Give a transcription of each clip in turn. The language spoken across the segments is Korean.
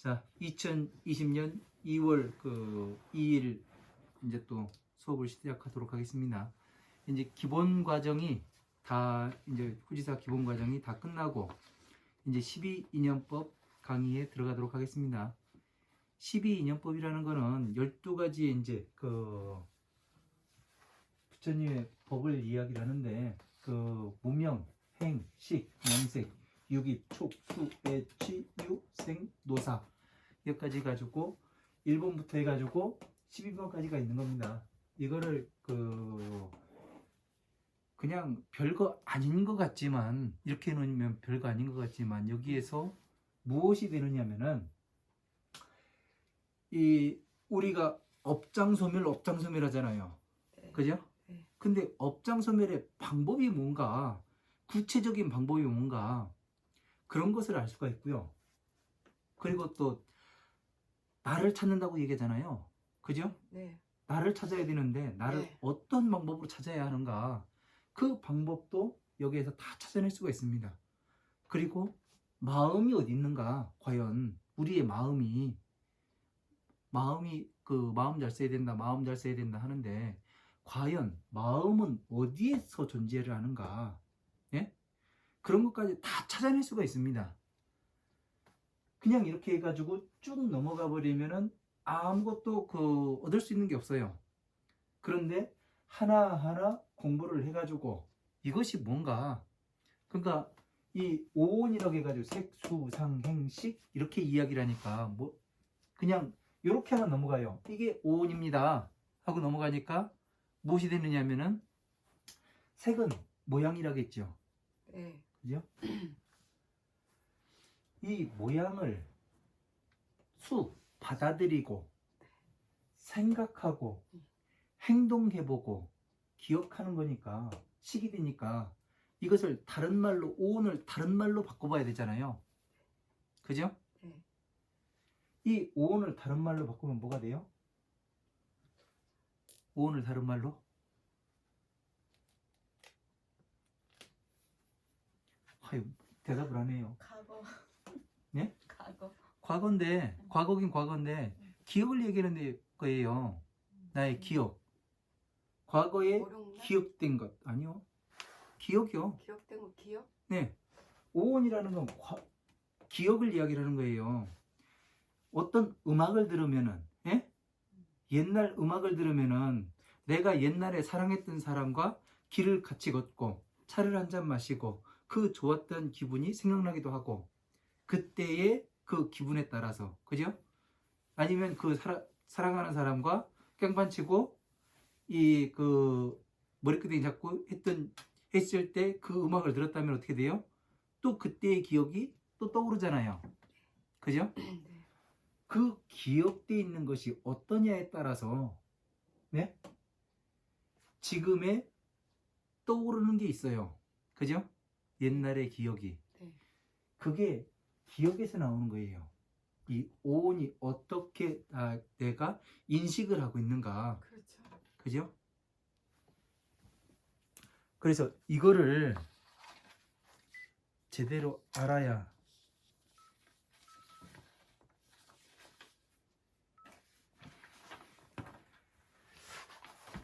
자, 2020년 2월 2일 이제 또 수업을 시작하도록 하겠습니다. 이제 기본 과정이 다 이제 후지사 기본 과정이 다 끝나고 이제 12인연법 강의에 들어가도록 하겠습니다. 12인연법이라는 거는 12가지의 이제 부처님의 법을 이야기를 하는데 무명, 행, 식, 명색, 유기, 촉, 수, 애취, 유, 생, 노사 여기까지 가지고 1번부터 해가지고 12번까지가 있는 겁니다. 이거를 그냥 별거 아닌 것 같지만 이렇게 해놓으면 별거 아닌 것 같지만 여기에서 무엇이 되느냐면은 우리가 업장소멸 하잖아요. 그죠? 네. 근데 업장소멸의 방법이 뭔가, 구체적인 방법이 뭔가 그런 것을 알 수가 있고요. 그리고 또 나를 찾는다고 얘기하잖아요. 그죠? 네. 나를 찾아야 되는데 나를 네. 어떤 방법으로 찾아야 하는가, 그 방법도 여기에서 다 찾아낼 수가 있습니다. 그리고 마음이 어디 있는가, 과연 우리의 마음이 마음 잘 써야 된다, 마음 잘 써야 된다 하는데 과연 마음은 어디에서 존재를 하는가, 예? 그런 것까지 다 찾아낼 수가 있습니다. 그냥 이렇게 해가지고 쭉 넘어가 버리면은 아무것도 얻을 수 있는 게 없어요. 그런데 하나하나 공부를 해가지고 이것이 뭔가, 그러니까 이 오온이라고 해가지고 색수상행식 이렇게 이야기를 하니까 뭐 그냥 이렇게 하면 넘어가요. 이게 오온입니다 하고 넘어가니까 무엇이 되느냐면은 색은 모양이라겠죠. 네. 그죠? 이 모양을 받아들이고 생각하고 행동해보고 기억하는 거니까, 식이 되니까 이것을 다른 말로, 오온을 다른 말로 바꿔봐야 되잖아요. 그죠? 네. 이 오온을 다른 말로 바꾸면 뭐가 돼요? 오온을 다른 말로? 아유, 대답을 안 해요. 과거. 네? 과거. 과거인데, 과거긴 과거인데 기억을 얘기하는 거예요. 나의 기억. 과거에 모르는구나. 기억된 것. 아니요. 기억이요. 기억된 거 기억? 네. 오온이라는 건 기억을 이야기하는 거예요. 어떤 음악을 들으면은, 예? 옛날 음악을 들으면은 내가 옛날에 사랑했던 사람과 길을 같이 걷고 차를 한 잔 마시고 그 좋았던 기분이 생각나기도 하고, 그때의 그 기분에 따라서, 그죠? 아니면 사랑하는 사람과 깽판 치고 머리끄댕이 잡고 했을 때 그 음악을 들었다면 어떻게 돼요? 또 그때의 기억이 또 떠오르잖아요. 그죠? 네. 그 기억되어 있는 것이 어떠냐에 따라서, 네? 지금에 떠오르는 게 있어요. 그죠? 옛날의 기억이. 네. 그게 기억에서 나오는 거예요. 이 오온이 어떻게 내가 인식을 하고 있는가. 그렇죠. 그죠? 그래서 이거를 제대로 알아야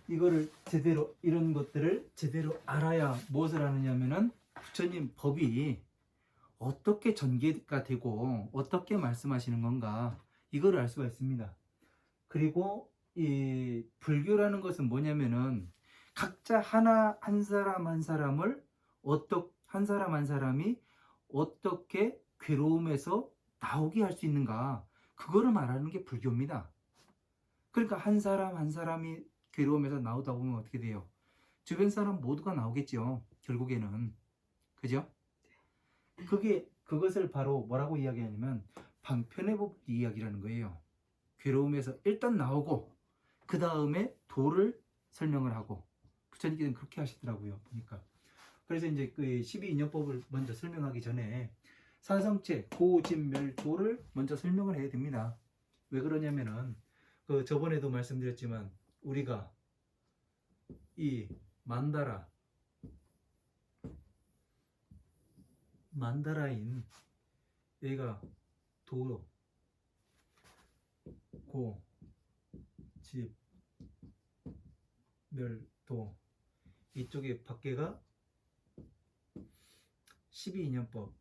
이런 것들을 제대로 알아야 무엇을 하느냐면은 부처님 법이 어떻게 전개가 되고 어떻게 말씀하시는 건가, 이거를 알 수가 있습니다. 그리고 이 불교라는 것은 뭐냐면은 각자 한 사람 한 사람을 한 사람 한 사람이 어떻게 괴로움에서 나오게 할 수 있는가, 그거를 말하는 게 불교입니다. 그러니까 한 사람 한 사람이 괴로움에서 나오다 보면 어떻게 돼요? 주변 사람 모두가 나오겠죠, 결국에는. 그죠? 그것을 바로 뭐라고 이야기하냐면 방편의 법 이야기라는 거예요. 괴로움에서 일단 나오고 그 다음에 도를 설명을 하고, 부처님께서는 그렇게 하시더라고요, 보니까. 그래서 이제 그 12인연법을 먼저 설명하기 전에 사성체, 고진멸도를 먼저 설명을 해야 됩니다. 왜 그러냐면은 저번에도 말씀드렸지만 우리가 이 만다라인, 여기가 도, 고, 집, 멸, 도. 이쪽에 밖에가 12인연법.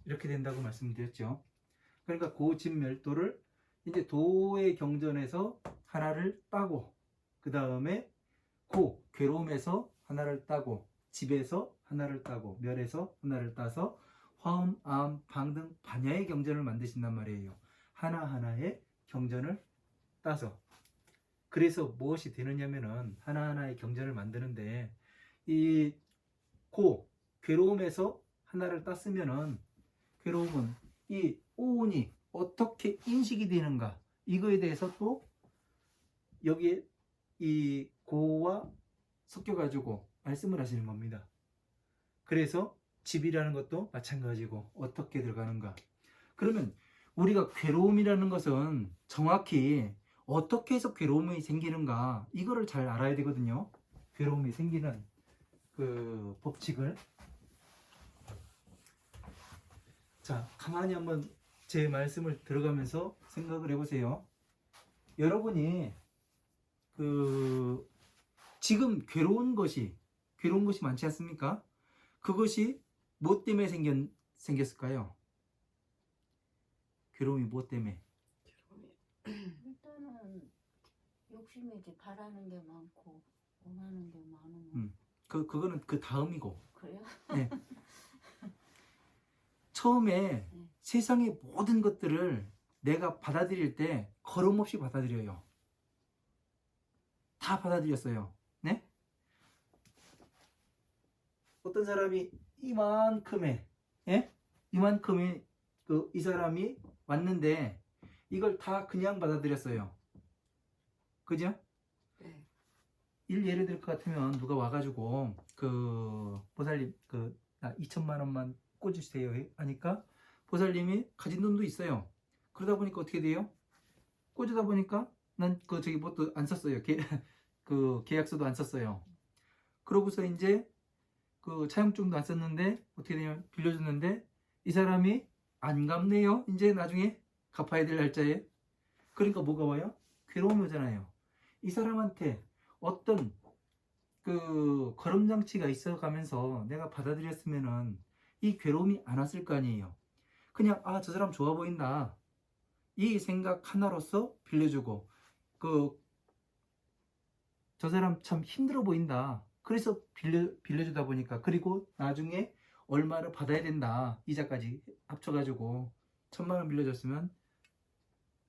이렇게 된다고 말씀드렸죠. 그러니까 고, 집, 멸도를 이제 도의 경전에서 하나를 따고, 그 다음에 고, 괴로움에서 하나를 따고, 집에서 하나를 따고, 멸에서 하나를 따서 화음, 암, 방 등 반야의 경전을 만드신단 말이에요. 하나하나의 경전을 따서. 그래서 무엇이 되느냐면은 하나하나의 경전을 만드는데 이 고, 괴로움에서 하나를 땄으면은 괴로움은 이 오운이 어떻게 인식이 되는가, 이거에 대해서 또 여기에 이 고와 섞여가지고 말씀을 하시는 겁니다. 그래서 집이라는 것도 마찬가지고 어떻게 들어가는가. 그러면 우리가 괴로움이라는 것은 정확히 어떻게 해서 괴로움이 생기는가, 이거를 잘 알아야 되거든요. 괴로움이 생기는 그 법칙을. 자, 가만히 한번 제 말씀을 들어가면서 생각을 해보세요. 여러분이 지금 괴로운 것이 많지 않습니까? 그것이 무엇 때문에 생겼을까요? 괴로움이 무엇 때문에? 일단은 욕심이지. 바라는 게 많고 원하는 게 많으면. 그거는 그 다음이고. 그래요? 네. 처음에 세상의 모든 것들을 내가 받아들일 때 거름 없이 받아들여요. 다 받아들였어요. 네? 어떤 사람이 이만큼의, 예? 이만큼의 이 사람이 왔는데 이걸 다 그냥 받아들였어요. 그죠? 네. 예를 들 것 같으면 누가 와가지고 보살님 2천만 원만 꽂으세요 하니까 보살님이 가진 돈도 있어요. 그러다 보니까 어떻게 돼요? 꽂으다 보니까 난 뭣도 안 썼어요. 계약서도 안 썼어요. 그러고서 이제 차용증도 안 썼는데 어떻게 되냐면 빌려줬는데 이 사람이 안 갚네요. 이제 나중에 갚아야 될 날짜에. 그러니까 뭐가 와요? 괴로움이 오잖아요. 이 사람한테 어떤 거름장치가 있어가면서 내가 받아들였으면은 이 괴로움이 안 왔을 거 아니에요. 그냥 저 사람 좋아 보인다, 이 생각 하나로서 빌려주고 저 사람 참 힘들어 보인다, 그래서 빌려주다 보니까, 그리고 나중에 얼마를 받아야 된다, 이자까지 합쳐가지고 1,000만 원 빌려줬으면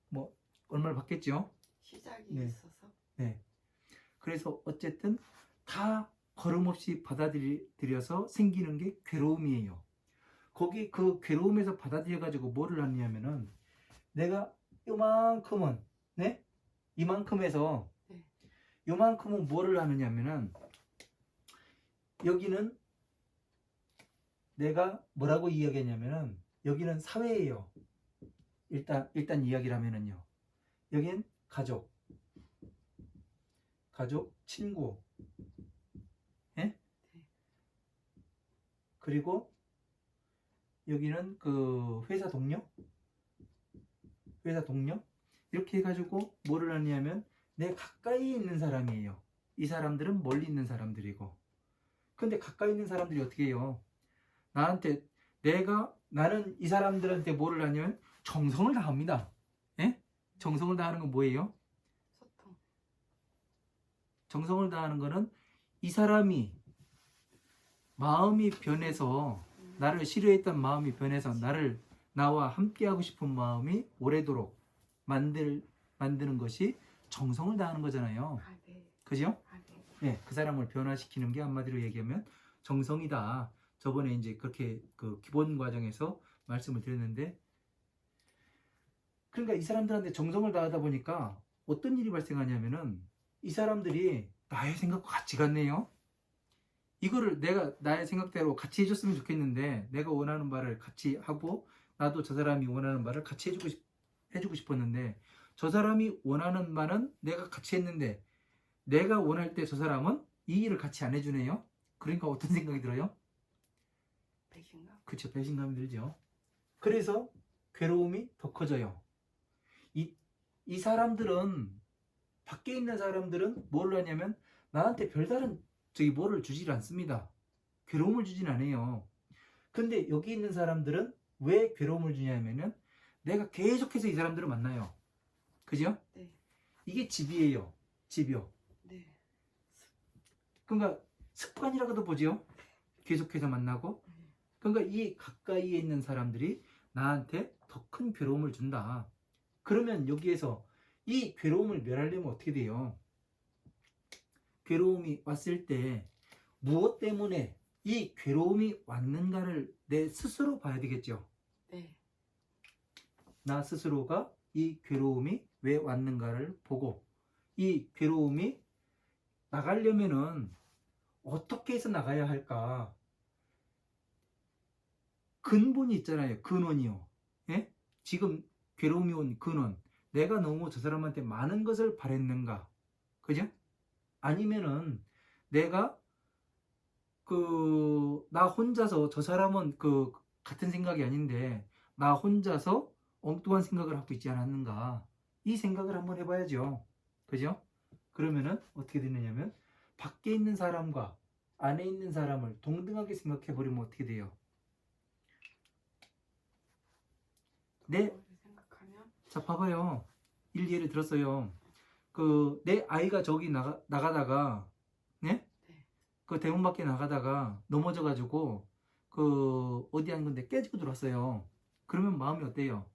뭐 얼마를 받겠죠. 시작이 네. 있어서. 네. 그래서 어쨌든 다 거름없이 받아들여서 생기는 게 괴로움이에요. 거기 그 괴로움에서 받아들여 가지고 뭐를 하냐면은 내가 요만큼은, 네? 이만큼에서 네. 요만큼은 뭐를 하느냐면은 여기는 내가 뭐라고 이야기했냐면은 여기는 사회예요. 일단 이야기를 하면은요. 여긴 가족, 친구, 예? 네. 그리고 여기는 회사 동료, 이렇게 해가지고 뭐를 하냐면 내 가까이 있는 사람이에요. 이 사람들은 멀리 있는 사람들이고. 근데 가까이 있는 사람들이 어떻게 해요? 나는 이 사람들한테 뭐를 하냐면 정성을 다합니다. 예? 정성을 다하는 건 뭐예요? 소통. 정성을 다하는 거는 이 사람이 마음이 변해서, 나를 싫어했던 마음이 변해서 나와 함께하고 싶은 마음이 오래도록 만드는 것이 정성을 다하는 거잖아요. 네. 그죠? 네. 네, 그 사람을 변화시키는 게 한마디로 얘기하면 정성이다. 저번에 이제 그렇게 기본 과정에서 말씀을 드렸는데, 그러니까 이 사람들한테 정성을 다하다 보니까 어떤 일이 발생하냐면은 이 사람들이 나의 생각과 같이 갔네요. 이거를 내가 나의 생각대로 같이 해줬으면 좋겠는데, 내가 원하는 바를 같이 하고 나도 저 사람이 원하는 바를 같이 해주고 싶었는데, 저 사람이 원하는 바는 내가 같이 했는데 내가 원할 때 저 사람은 이 일을 같이 안 해주네요. 그러니까 어떤 생각이 들어요? 배신감? 그쵸, 배신감이 들죠. 그래서 괴로움이 더 커져요. 이 사람들은, 밖에 있는 사람들은 뭘 하냐면 나한테 별다른 뭐를 주질 않습니다. 괴로움을 주진 않아요. 근데 여기 있는 사람들은 왜 괴로움을 주냐면은 내가 계속해서 이 사람들을 만나요. 그죠? 네. 이게 집이에요. 집이요. 네. 그러니까 습관이라고도 보죠. 계속해서 만나고. 그러니까 이 가까이에 있는 사람들이 나한테 더 큰 괴로움을 준다. 그러면 여기에서 이 괴로움을 멸하려면 어떻게 돼요? 괴로움이 왔을 때 무엇 때문에 이 괴로움이 왔는가를 내 스스로 봐야 되겠죠. 네. 나 스스로가 이 괴로움이 왜 왔는가를 보고, 이 괴로움이 나가려면은 어떻게 해서 나가야 할까? 근본이 있잖아요. 근원이요. 예? 지금 괴로움이 온 근원. 내가 너무 저 사람한테 많은 것을 바랬는가? 그죠? 아니면은 내가 나 혼자서, 저 사람은 같은 생각이 아닌데 나 혼자서 엉뚱한 생각을 하고 있지 않았는가? 이 생각을 한번 해봐야죠. 그죠? 그러면은 어떻게 되느냐면 밖에 있는 사람과 안에 있는 사람을 동등하게 생각해 버리면 어떻게 돼요? 네. 생각하면 자, 봐봐요. 예를 들었어요. 내 아이가 저기 나가다가, 네? 네. 그 대문 밖에 나가다가 넘어져가지고, 어디 한 건데 깨지고 들어왔어요. 그러면 마음이 어때요?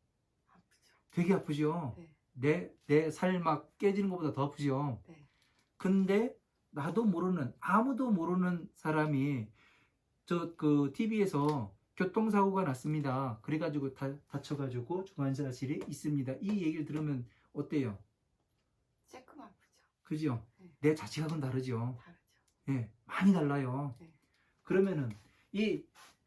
아프죠. 되게 아프죠? 네. 내 살 막 깨지는 것보다 더 아프죠? 네. 근데 아무도 모르는 사람이 TV에서 교통사고가 났습니다. 그래가지고 다쳐가지고 중환자실에 있습니다. 이 얘기를 들으면 어때요? 조금 아프죠. 그죠? 네. 내 자식하고는 다르죠. 다르죠. 예, 많이 달라요. 네. 그러면은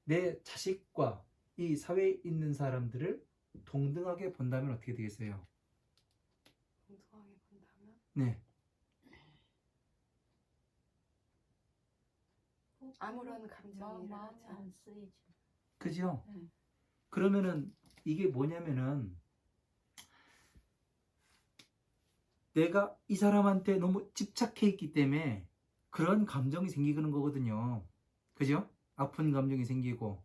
내 자식과 이 사회에 있는 사람들을 동등하게 본다면 어떻게 되겠어요? 동등하게 본다면 네. 아무런 감정이 마음이 일어나지 안 쓰이지. 그죠? 네. 그러면은 이게 뭐냐면은 내가 이 사람한테 너무 집착해 있기 때문에 그런 감정이 생기는 거거든요. 그죠? 아픈 감정이 생기고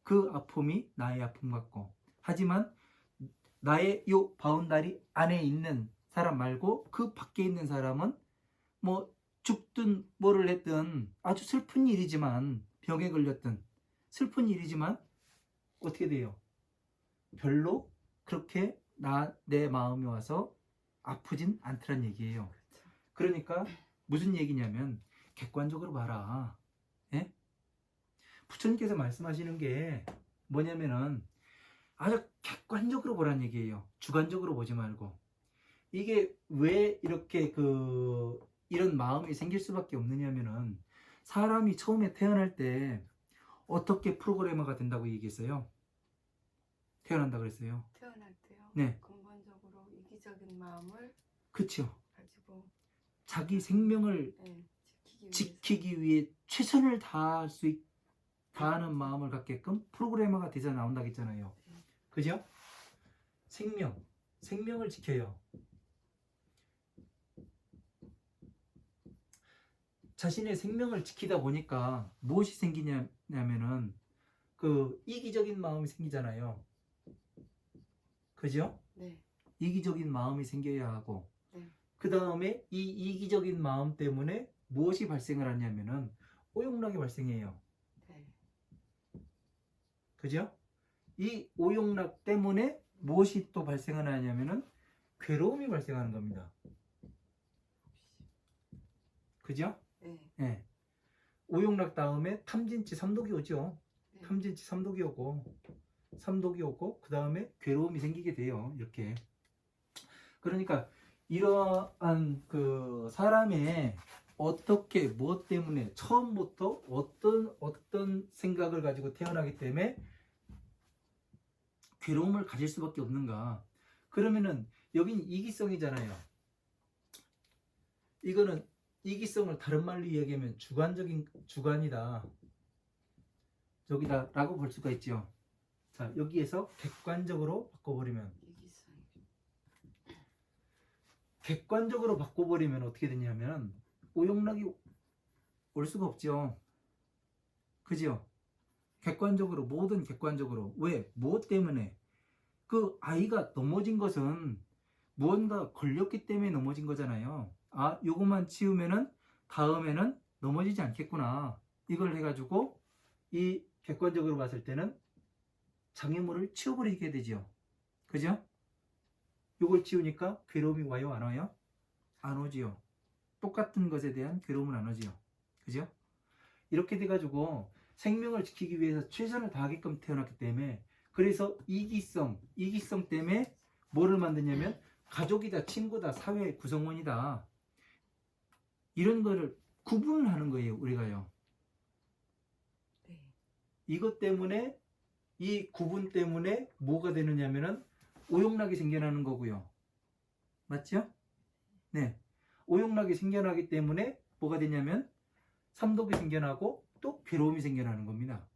그 아픔이 나의 아픔 같고, 하지만 나의 요 바운다리 안에 있는 사람 말고 그 밖에 있는 사람은 뭐 죽든 뭐를 했든 아주 슬픈 일이지만, 병에 걸렸든 슬픈 일이지만 어떻게 돼요? 별로 그렇게 내 마음이 와서 아프진 않더란 얘기예요. 그렇죠. 그러니까 무슨 얘기냐면 객관적으로 봐라. 예? 부처님께서 말씀하시는 게 뭐냐면은 아주 객관적으로 보란 얘기예요. 주관적으로 보지 말고. 이게 왜 이렇게 이런 마음이 생길 수밖에 없느냐면은 사람이 처음에 태어날 때 어떻게 프로그래머가 된다고 얘기했어요? 태어난다 그랬어요. 태어날 때요. 네. 근본적으로 이기적인 마음을 그쵸. 가지고 자기 생명을 네, 지키기 위해 최선을 다하는 마음을 갖게끔 프로그래머가 되자 나온다고 했잖아요. 네. 그죠? 생명을 지켜요. 자신의 생명을 지키다 보니까 무엇이 생기냐면은 이기적인 마음이 생기잖아요. 그죠? 네. 이기적인 마음이 생겨야 하고, 네. 그 다음에 이 이기적인 마음 때문에 무엇이 발생을 하냐면은 오용락이 발생해요. 네. 그죠? 이 오용락 때문에 무엇이 또 발생을 하냐면은 괴로움이 발생하는 겁니다. 그죠? 네. 네. 오용락 다음에 탐진치 삼독이 오죠. 네. 탐진치 삼독이 오고 그 다음에 괴로움이 생기게 돼요. 이렇게. 그러니까 이러한 사람의 어떻게 무엇 때문에 처음부터 어떤 생각을 가지고 태어나기 때문에 괴로움을 가질 수밖에 없는가? 그러면은 여긴 이기성이잖아요. 이거는 이기성을 다른 말로 이야기하면 주관이다 라고 볼 수가 있죠. 자, 여기에서 객관적으로 바꿔버리면 어떻게 되냐면 오용락이 올 수가 없죠. 그죠? 모든 객관적으로. 왜? 무엇 때문에? 그 아이가 넘어진 것은 무언가 걸렸기 때문에 넘어진 거잖아요. 아, 요것만 치우면은 다음에는 넘어지지 않겠구나. 이걸 해가지고 이 객관적으로 봤을 때는 장애물을 치워버리게 되죠. 그죠? 요걸 치우니까 괴로움이 와요? 안 와요? 안 오지요. 똑같은 것에 대한 괴로움은 안 오지요. 그죠? 이렇게 돼가지고 생명을 지키기 위해서 최선을 다하게끔 태어났기 때문에, 그래서 이기성 때문에 뭐를 만드냐면 가족이다, 친구다, 사회 구성원이다, 이런 거를 구분을 하는 거예요, 우리가요. 네. 이것 때문에, 이 구분 때문에 뭐가 되느냐면은 오용락이 생겨나는 거고요. 맞죠? 네. 오용락이 생겨나기 때문에 뭐가 되냐면 삼독이 생겨나고 또 괴로움이 생겨나는 겁니다.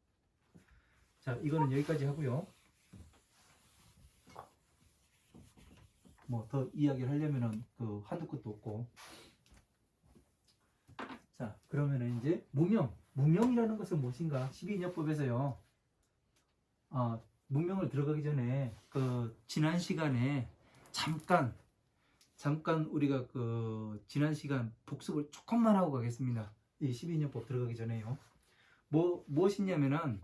자, 이거는 여기까지 하고요. 뭐 더 이야기를 하려면은 그 한두 끝도 없고. 자, 그러면은 이제 무명이라는 것은 무엇인가? 12인역법에서요. 문명을 들어가기 전에 그 지난 시간에 잠깐 우리가 그 지난 시간 복습을 조금만 하고 가겠습니다. 이 12인역법 들어가기 전에요. 무엇이냐면은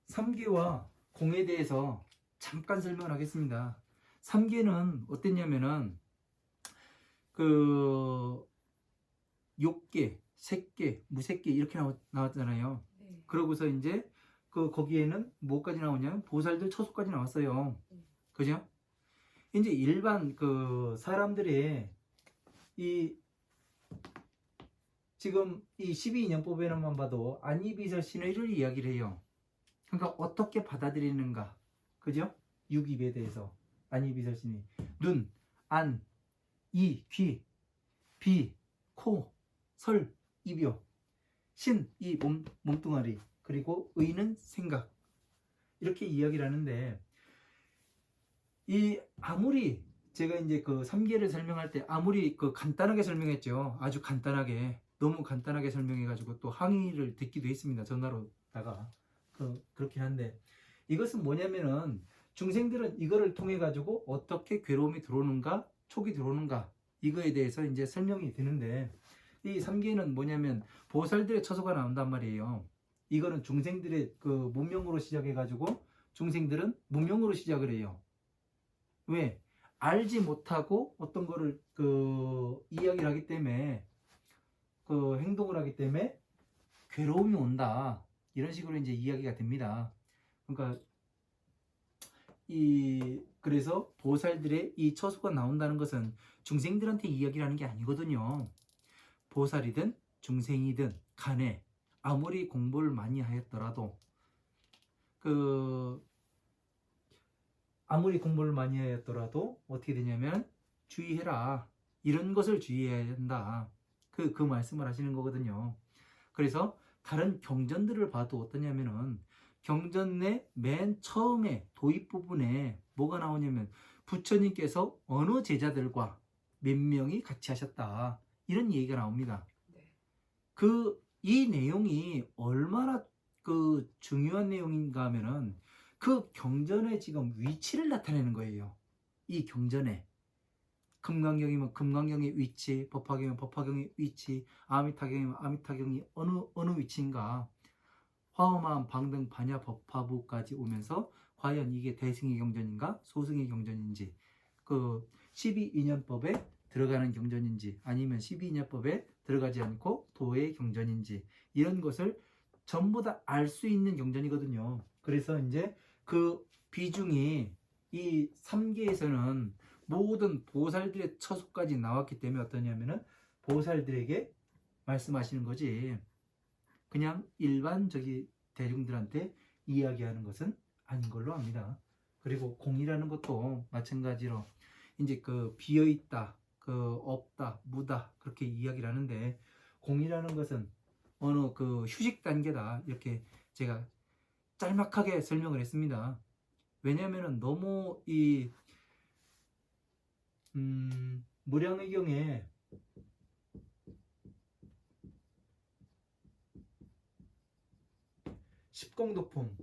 삼계와 공에 대해서 잠깐 설명을 하겠습니다. 삼계는 어땠냐면은 그 욕계, 색계, 무색계 이렇게 나왔잖아요. 네. 그러고서 이제 거기에는 뭐까지 나오냐면 보살들 처소까지 나왔어요. 그죠? 이제 일반 그 사람들의 지금 이 12인연법에만 봐도 안이비설 신의를 이야기를 해요. 그러니까 어떻게 받아들이는가, 그죠? 육입에 대해서 안이비설 신의, 눈, 안, 이, 귀, 비, 코, 설, 이묘, 신, 이 몸뚱아리, 그리고 의는 생각, 이렇게 이야기를 하는데, 아무리 제가 이제 그 3계를 설명할 때 아무리 그 간단하게 설명했죠. 아주 간단하게, 너무 간단하게 설명해가지고 또 항의를 듣기도 했습니다. 전화로다가. 그렇긴 한데, 이것은 뭐냐면은 중생들은 이거를 통해 가지고 어떻게 괴로움이 들어오는가, 촉이 들어오는가, 이거에 대해서 이제 설명이 되는데, 이 3계는 뭐냐면 보살들의 처소가 나온단 말이에요. 이거는 중생들의 그 문명으로 시작해 가지고 중생들은 문명으로 시작을 해요. 왜? 알지 못하고 어떤 거를 이야기를 하기 때문에, 행동을 하기 때문에 괴로움이 온다, 이런 식으로 이제 이야기가 됩니다. 그러니까 그래서 보살들의 이 처소가 나온다는 것은 중생들한테 이야기를 하는 게 아니거든요. 보살이든 중생이든 간에 아무리 공부를 많이 하였더라도 어떻게 되냐면 주의해라, 이런 것을 주의해야 한다, 그 말씀을 하시는 거거든요. 그래서 다른 경전들을 봐도 어떠냐면은 경전의 맨 처음에 도입 부분에 뭐가 나오냐면 부처님께서 어느 제자들과 몇 명이 같이 하셨다, 이런 얘기가 나옵니다. 네. 이 내용이 얼마나 중요한 내용인가 하면은 그 경전의 지금 위치를 나타내는 거예요. 이 경전에 금강경이면 금강경의 위치, 법화경이면 법화경의 위치, 아미타경이면 아미타경이 어느 위치인가, 화엄한 방등 반야 법화부까지 오면서 과연 이게 대승의 경전인가 소승의 경전인지, 12인연법에 들어가는 경전인지 아니면 12인연법에 들어가지 않고 도의 경전인지, 이런 것을 전부 다 알 수 있는 경전이거든요. 그래서 이제 그 비중이 이 3계에서는 모든 보살들의 처소까지 나왔기 때문에 어떠냐면은 보살들에게 말씀하시는 거지, 그냥 일반 대중들한테 이야기하는 것은 아닌 걸로 압니다. 그리고 공이라는 것도 마찬가지로 이제 비어있다, 그 없다, 무다 그렇게 이야기를 하는데 공이라는 것은 어느 그 휴식 단계다 이렇게 제가 짤막하게 설명을 했습니다. 왜냐하면 너무 이 무량의경에 십공도품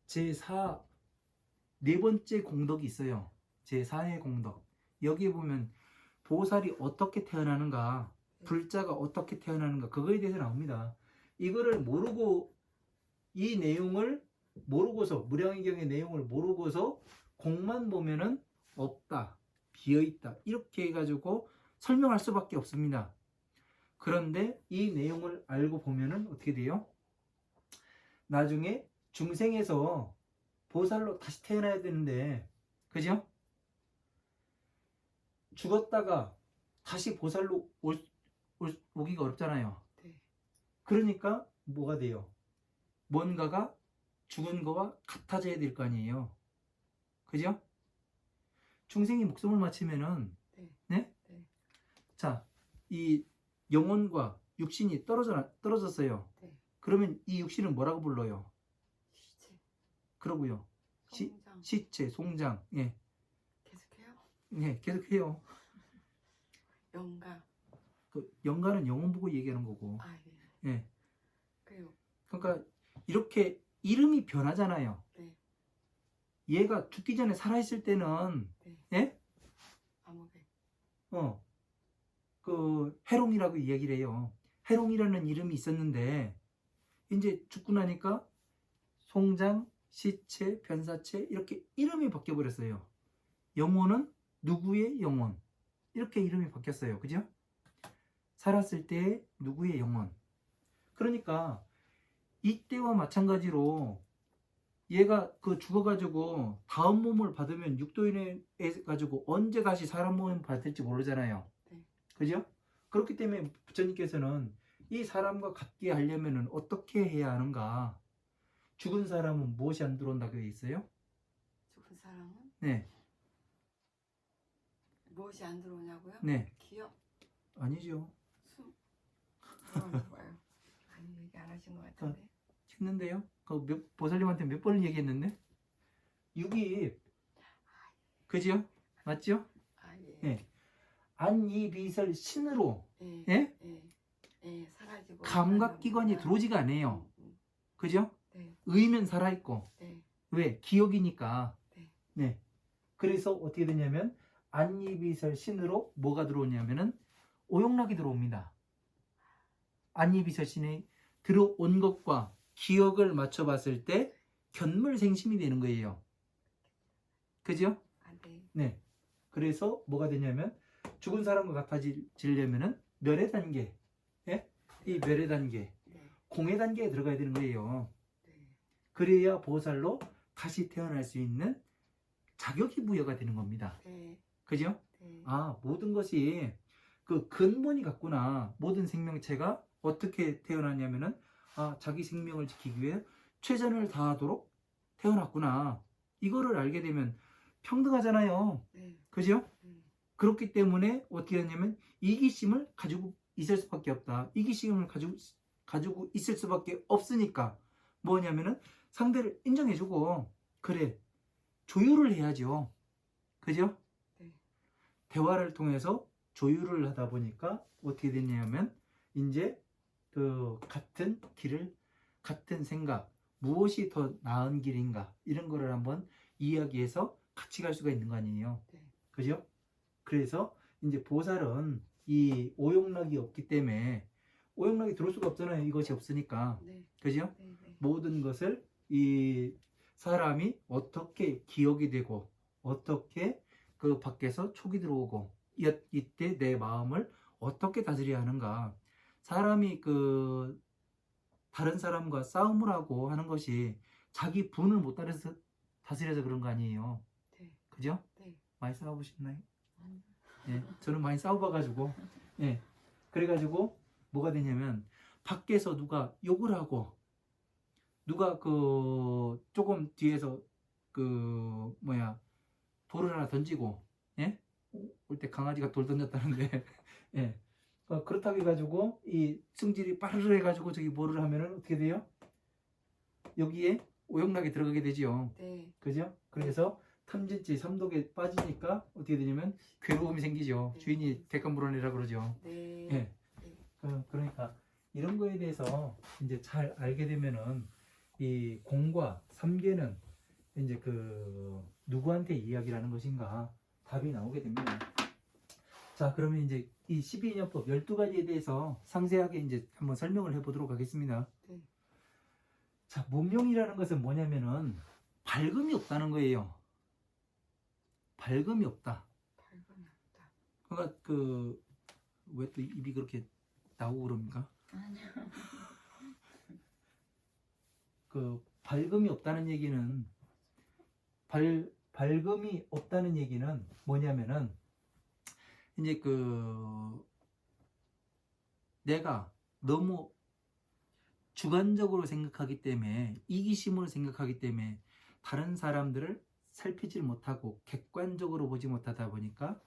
제4 네 번째 공덕이 있어요. 제4의 공덕. 여기 보면 보살이 어떻게 태어나는가, 불자가 어떻게 태어나는가 그거에 대해서 나옵니다. 이거를 모르고 이 내용을 모르고서 무량의경의 내용을 모르고서 공만 보면은 없다, 비어있다 이렇게 해가지고 설명할 수밖에 없습니다. 그런데 이 내용을 알고 보면은 어떻게 돼요? 나중에 중생에서 보살로 다시 태어나야 되는데, 그죠? 죽었다가 다시 보살로 오기가 어렵잖아요. 네. 그러니까 뭐가 돼요? 뭔가가 죽은 거와 같아져야 될 거 아니에요. 그죠? 중생이 목숨을 마치면은, 네. 네? 네. 자, 이 영혼과 육신이 떨어졌어요. 네. 그러면 이 육신은 뭐라고 불러요? 시체. 그러고요. 송장. 시체, 송장. 예. 계속해요? 예, 계속해요. 영가. 그 영가는 영혼 보고 얘기하는 거고. 아, 예. 예. 그래요. 그러니까 이렇게 이름이 변하잖아요. 네. 얘가 죽기 전에 살아있을 때는 네. 예? 암흑의. 그 해롱이라고 이야기를 해요. 해롱이라는 이름이 있었는데 이제 죽고 나니까 송장, 시체, 변사체 이렇게 이름이 바뀌어 버렸어요. 영혼은 누구의 영혼 이렇게 이름이 바뀌었어요. 그죠? 살았을 때 누구의 영혼. 그러니까 이때와 마찬가지로 얘가 그 죽어가지고 다음 몸을 받으면 육도인해 가지고 언제 다시 사람 몸을 받을지 모르잖아요. 네. 그죠? 그렇기 때문에 부처님께서는 이 사람과 같게 하려면 어떻게 해야 하는가? 죽은 사람은 무엇이 안 들어온다고 되어 있어요? 죽은 사람은 네. 무엇이 안 들어오냐고요? 네. 기억, 아니죠. 숨. 뭐요? 아니 얘기 안 하신 것 같은데. 했는데요. 보살님한테 몇 번을 얘기했는데? 6이 그죠? 맞죠? 아 예. 네. 안이비설 신으로 예. 예? 예. 예. 사라지고. 감각기관이 들어오지가 않아요. 그죠? 네. 의는 살아있고. 네. 왜? 기억이니까. 네. 네. 그래서 어떻게 되냐면 안이비설 신으로 뭐가 들어오냐면은 오용락이 들어옵니다. 안이비설 신이 들어온 것과 기억을 맞춰봤을 때 견물생심이 되는 거예요. 그죠? 아 네. 네. 그래서 뭐가 되냐면 죽은 사람과 같아지려면은 멸의 단계, 예? 이 멸의 단계, 네. 공의 단계에 들어가야 되는 거예요. 네. 그래야 보살로 다시 태어날 수 있는 자격이 부여가 되는 겁니다. 네. 그죠? 네. 아, 모든 것이 그 근본이 같구나. 모든 생명체가 어떻게 태어났냐면은 아, 자기 생명을 지키기 위해 최선을 다하도록 태어났구나. 이거를 알게 되면 평등하잖아요. 네. 그죠? 네. 그렇기 때문에 어떻게 하냐면 이기심을 가지고 있을 수밖에 없다. 이기심을 가지고 있을 수밖에 없으니까 뭐냐면은 상대를 인정해주고 그래 조율을 해야죠. 그죠? 네. 대화를 통해서 조율을 하다 보니까 어떻게 됐냐면 이제 그 같은 길을 같은 생각 무엇이 더 나은 길인가 이런 거를 한번 이야기해서 같이 갈 수가 있는 거 아니에요. 네. 그죠? 그래서 이제 보살은 이 오용락이 없기 때문에 오용락이 들어올 수가 없잖아요. 이것이 없으니까. 네. 그죠? 네. 네. 모든 것을 이 사람이 어떻게 기억이 되고 어떻게 그 밖에서 촉이 들어오고 이때 내 마음을 어떻게 다스려야 하는가. 사람이 그 다른 사람과 싸움을 하고 하는 것이 자기 분을 못 다스려서 그런 거 아니에요. 네. 그죠? 네. 많이 싸워보셨나요? 아니요. 예, 저는 많이 싸워봐가지고, 예, 그래가지고 뭐가 되냐면 밖에서 누가 욕을 하고 누가 그 조금 뒤에서 그 뭐야 돌을 하나 던지고, 예? 올 때 강아지가 돌 던졌다는데 예. 그렇다고 해가지고 이 승질이 빠르르 해가지고 저기 뭐를 하면은 어떻게 돼요? 여기에 오용락이 들어가게 되지요. 네. 그죠? 그래서 탐진치 삼독에 빠지니까 어떻게 되냐면 괴로움이 생기죠. 네. 주인이 객관불원이라 그러죠. 네. 예. 네. 그러니까 이런 거에 대해서 이제 잘 알게 되면은 이 공과 삼계는 이제 그 누구한테 이야기라는 것인가 답이 나오게 됩니다. 자, 그러면 이제 이 12인연법 12가지에 대해서 상세하게 이제 한번 설명을 해보도록 하겠습니다. 네. 자, 문명이라는 것은 뭐냐면은 밝음이 없다는 거예요. 밝음이 없다. 밝음이 없다. 그러니까 그 왜 또 입이 그렇게 나오고 그럽니까? 아니요. 그 밝음이 없다는 얘기는 밝음이 없다는 얘기는 뭐냐면은 이제 그 내가 너무 주관적으로 생각하기 때문에 이기심으로 생각하기 때문에 다른 사람들을 살피질 못하고 객관적으로 보지 못하다 보니까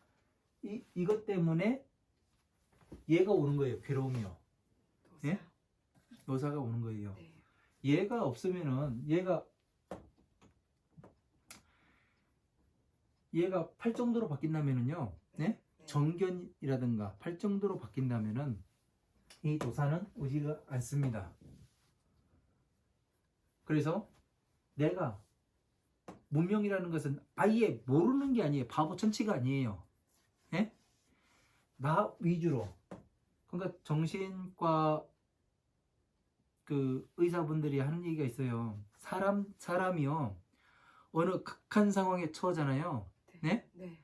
이것 때문에 얘가 오는 거예요. 괴로움이요. 노사. 예? 노사가 오는 거예요. 네. 얘가 없으면은 얘가 8정도로 바뀐다면은요. 네? 네. 정견이라든가 8정도로 바뀐다면은 이 도사는 오지가 않습니다. 그래서 내가 문명이라는 것은 아예 모르는 게 아니에요. 바보 천치가 아니에요. 예? 나 위주로. 그러니까 정신과 그 의사분들이 하는 얘기가 있어요. 사람이요. 어느 극한 상황에 처하잖아요. 네? 네.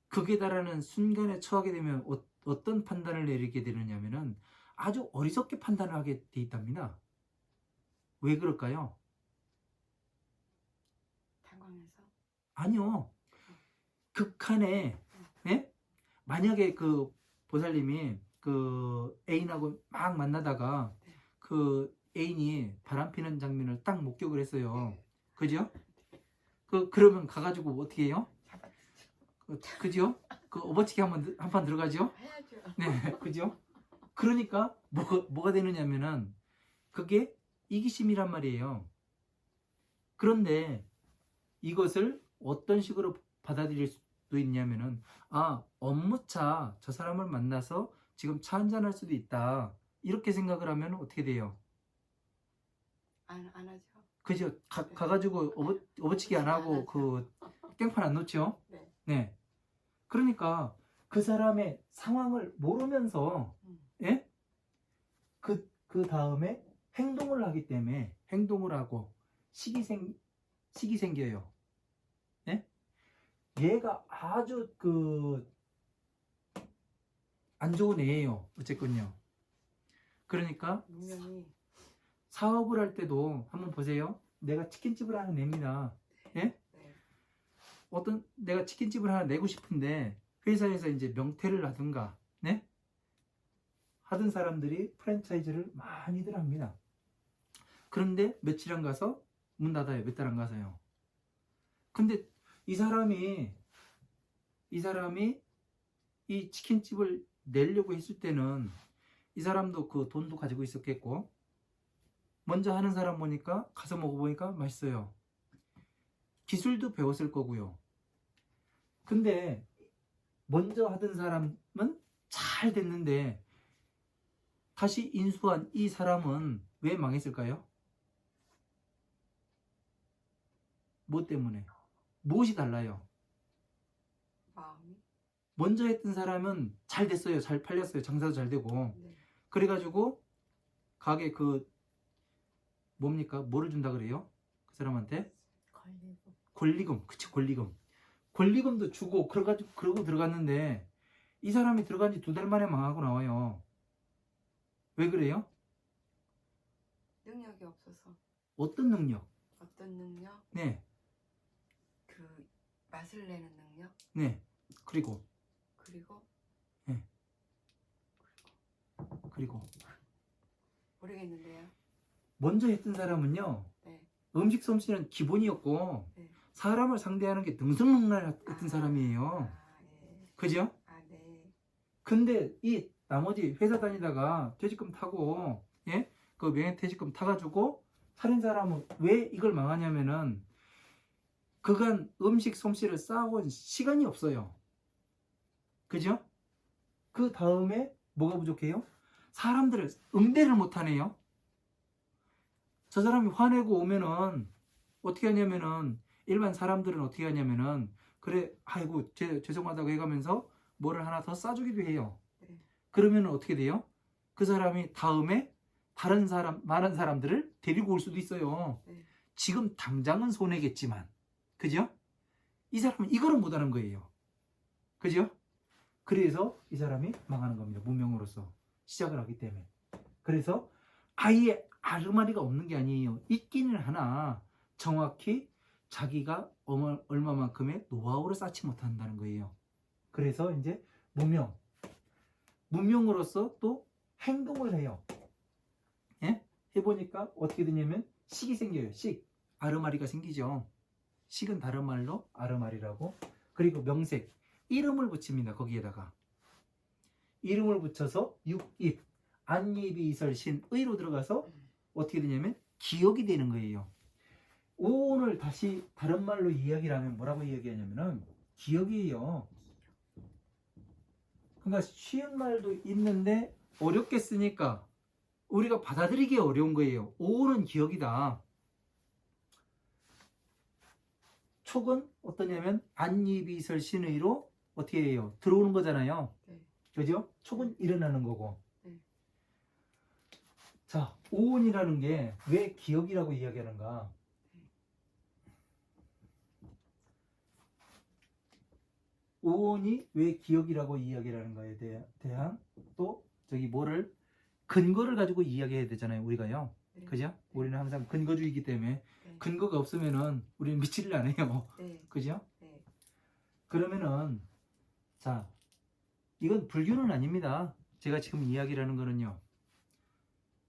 극에 달하는 순간에 처하게 되면 어떤 판단을 내리게 되느냐면은 아주 어리석게 판단을 하게 돼 있답니다. 왜 그럴까요? 당황해서. 아니요. 극한에 예? 만약에 그 보살님이 그 애인하고 막 만나다가 네. 그 애인이 바람피는 장면을 딱 목격을 했어요. 네. 그죠? 그러면 가가지고 어떻게 해요? 그죠? 그 오버치기 한 판 들어가죠? 해야죠. 네, 그죠? 그러니까 뭐가 되느냐면은 그게 이기심이란 말이에요. 그런데 이것을 어떤 식으로 받아들일 수도 있냐면은 업무차 저 사람을 만나서 지금 차 한잔 할 수도 있다. 이렇게 생각을 하면 어떻게 돼요? 안 하죠. 그죠? 가가지고 오버치기 안 하고 그 깽판 안 놓죠? 네. 네. 그러니까 그 사람의 상황을 모르면서 예? 그 다음에 행동을 하기 때문에 행동을 하고 식이 생겨요. 예? 얘가 아주 안 좋은 애예요. 어쨌건요. 그러니까 문명이. 사업을 할 때도 한번 보세요. 내가 치킨집을 하나 냅니다. 예? 네. 내가 치킨집을 하나 내고 싶은데 회사에서 이제 명태를 하든가 네? 하던 사람들이 프랜차이즈를 많이들 합니다. 그런데 며칠 안 가서 문 닫아요. 몇 달 안 가서요. 근데 이 사람이 이 치킨집을 내려고 했을 때는 이 사람도 그 돈도 가지고 있었겠고 먼저 하는 사람 보니까 가서 먹어보니까 맛있어요. 기술도 배웠을 거고요. 근데 먼저 하던 사람은 잘 됐는데 다시 인수한 이 사람은 왜 망했을까요? 뭐 때문에? 무엇이 달라요? 마음이. 먼저 했던 사람은 잘 됐어요. 잘 팔렸어요. 장사도 잘 되고. 네. 그래가지고 가게 뭡니까? 뭐를 준다 그래요? 그 사람한테? 걸리고. 권리금. 그치, 권리금. 권리금도 주고 그러고 들어갔는데 이 사람이 들어간 지 2달 만에 망하고 나와요. 왜 그래요? 능력이 없어서. 어떤 능력? 어떤 능력? 네. 그 맛을 내는 능력? 네. 그리고 모르겠는데요. 먼저 했던 사람은요. 네. 음식 솜씨는 기본이었고 네. 사람을 상대하는 게 능성능란 같은 사람이에요. 네. 그죠? 네. 근데 이 나머지 회사 다니다가 퇴직금 타고, 예? 그 명예퇴직금 타가지고 살인 사람은 왜 이걸 망하냐면은 그간 음식 솜씨를 쌓아온 시간이 없어요. 그죠? 그 다음에 뭐가 부족해요? 사람들을 응대를 못하네요. 저 사람이 화내고 오면은 어떻게 하냐면은 일반 사람들은 어떻게 하냐면은 그래 아이고 죄송하다고 해가면서 뭐를 하나 더 싸주기도 해요. 네. 그러면 어떻게 돼요? 그 사람이 다음에 다른 사람 많은 사람들을 데리고 올 수도 있어요. 네. 지금 당장은 손해겠지만, 그죠? 이 사람은 이거를 못하는 거예요. 그죠? 그래서 이 사람이 망하는 겁니다. 무명으로서 시작을 하기 때문에. 그래서 아예 아르마리가 없는 게 아니에요. 있기는 하나 정확히 자기가 얼마만큼의 노하우를 쌓지 못한다는 거예요. 그래서 이제 무명으로서 또 행동을 해요. 예? 해보니까 어떻게 되냐면 식이 생겨요. 식. 아르마리가 생기죠. 식은 다른 말로 아르마리라고. 그리고 명색. 이름을 붙입니다. 거기에다가. 이름을 붙여서 육입. 안입이 이설 신의로 들어가서 어떻게 되냐면 기억이 되는 거예요. 오늘 다시 다른 말로 이야기를 하면 뭐라고 이야기하냐면은 기억이에요. 그러니까 쉬운 말도 있는데 어렵게 쓰니까 우리가 받아들이기 어려운 거예요. 오는 기억이다. 촉은 어떠냐면 안입이 이설 신의로 어떻게 해요? 들어오는 거잖아요. 네. 그죠? 촉은 일어나는 거고. 네. 자, 오온이라는 게 왜 기억이라고 이야기하는가? 오온이 왜 기억이라고 이야기를 하는 거에 대한 또 저기 뭐를 근거를 가지고 이야기해야 되잖아요. 우리가요. 네. 그죠? 우리는 항상 근거주의이기 때문에 네. 근거가 없으면은 우리는 믿지를 않아요. 네. 그죠? 네. 그러면은 자, 이건 불교는 아닙니다. 제가 지금 이야기를 하는 거는요.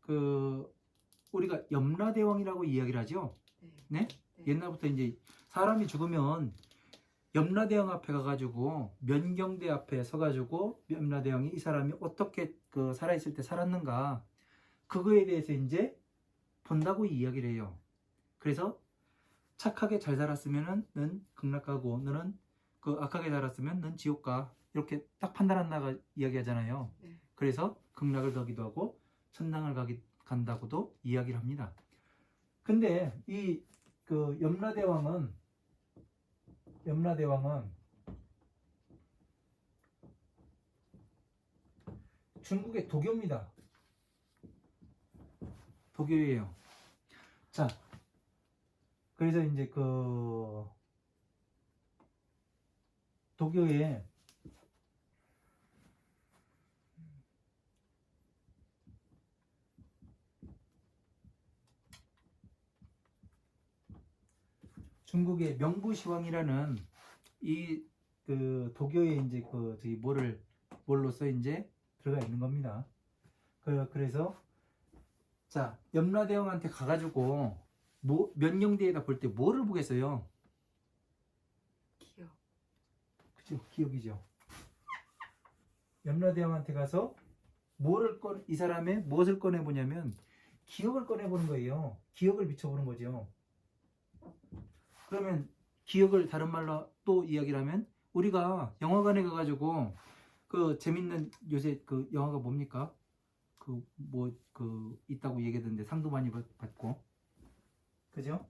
그 우리가 염라대왕이라고 이야기를 하죠. 네? 네. 옛날부터 이제 사람이 죽으면 염라대왕 앞에 가가지고 면경대 앞에 서가지고 염라대왕이 이 사람이 어떻게 그 살아있을 때 살았는가 그거에 대해서 이제 본다고 이야기를 해요. 그래서 착하게 잘 살았으면은 넌 극락 가고 너는 그 악하게 살았으면 넌 지옥 가 이렇게 딱 판단한다고 이야기하잖아요. 네. 그래서 극락을 가기도 하고 천당을 간다고도 이야기를 합니다. 근데 이 그 염라대왕은 중국의 도교입니다. 도교예요. 자, 그래서 이제 그 도교에 중국의 명부시황이라는 이 그 도교에 이제 그 저기 뭘로써 이제 들어가 있는 겁니다. 그래서 자 염라대왕한테 가가지고 면경대에다 볼 때 뭐를 보겠어요? 기억. 그죠? 기억이죠. 염라대왕한테 가서 이 사람의 무엇을 꺼내보냐면 기억을 꺼내보는 거예요. 기억을 비춰보는 거죠. 그러면 기억을 다른 말로 또 이야기를 하면 우리가 영화관에 가가지고 그 재밌는 요새 그 영화가 뭡니까? 그 있다고 얘기하던데 상도 많이 받고 그죠?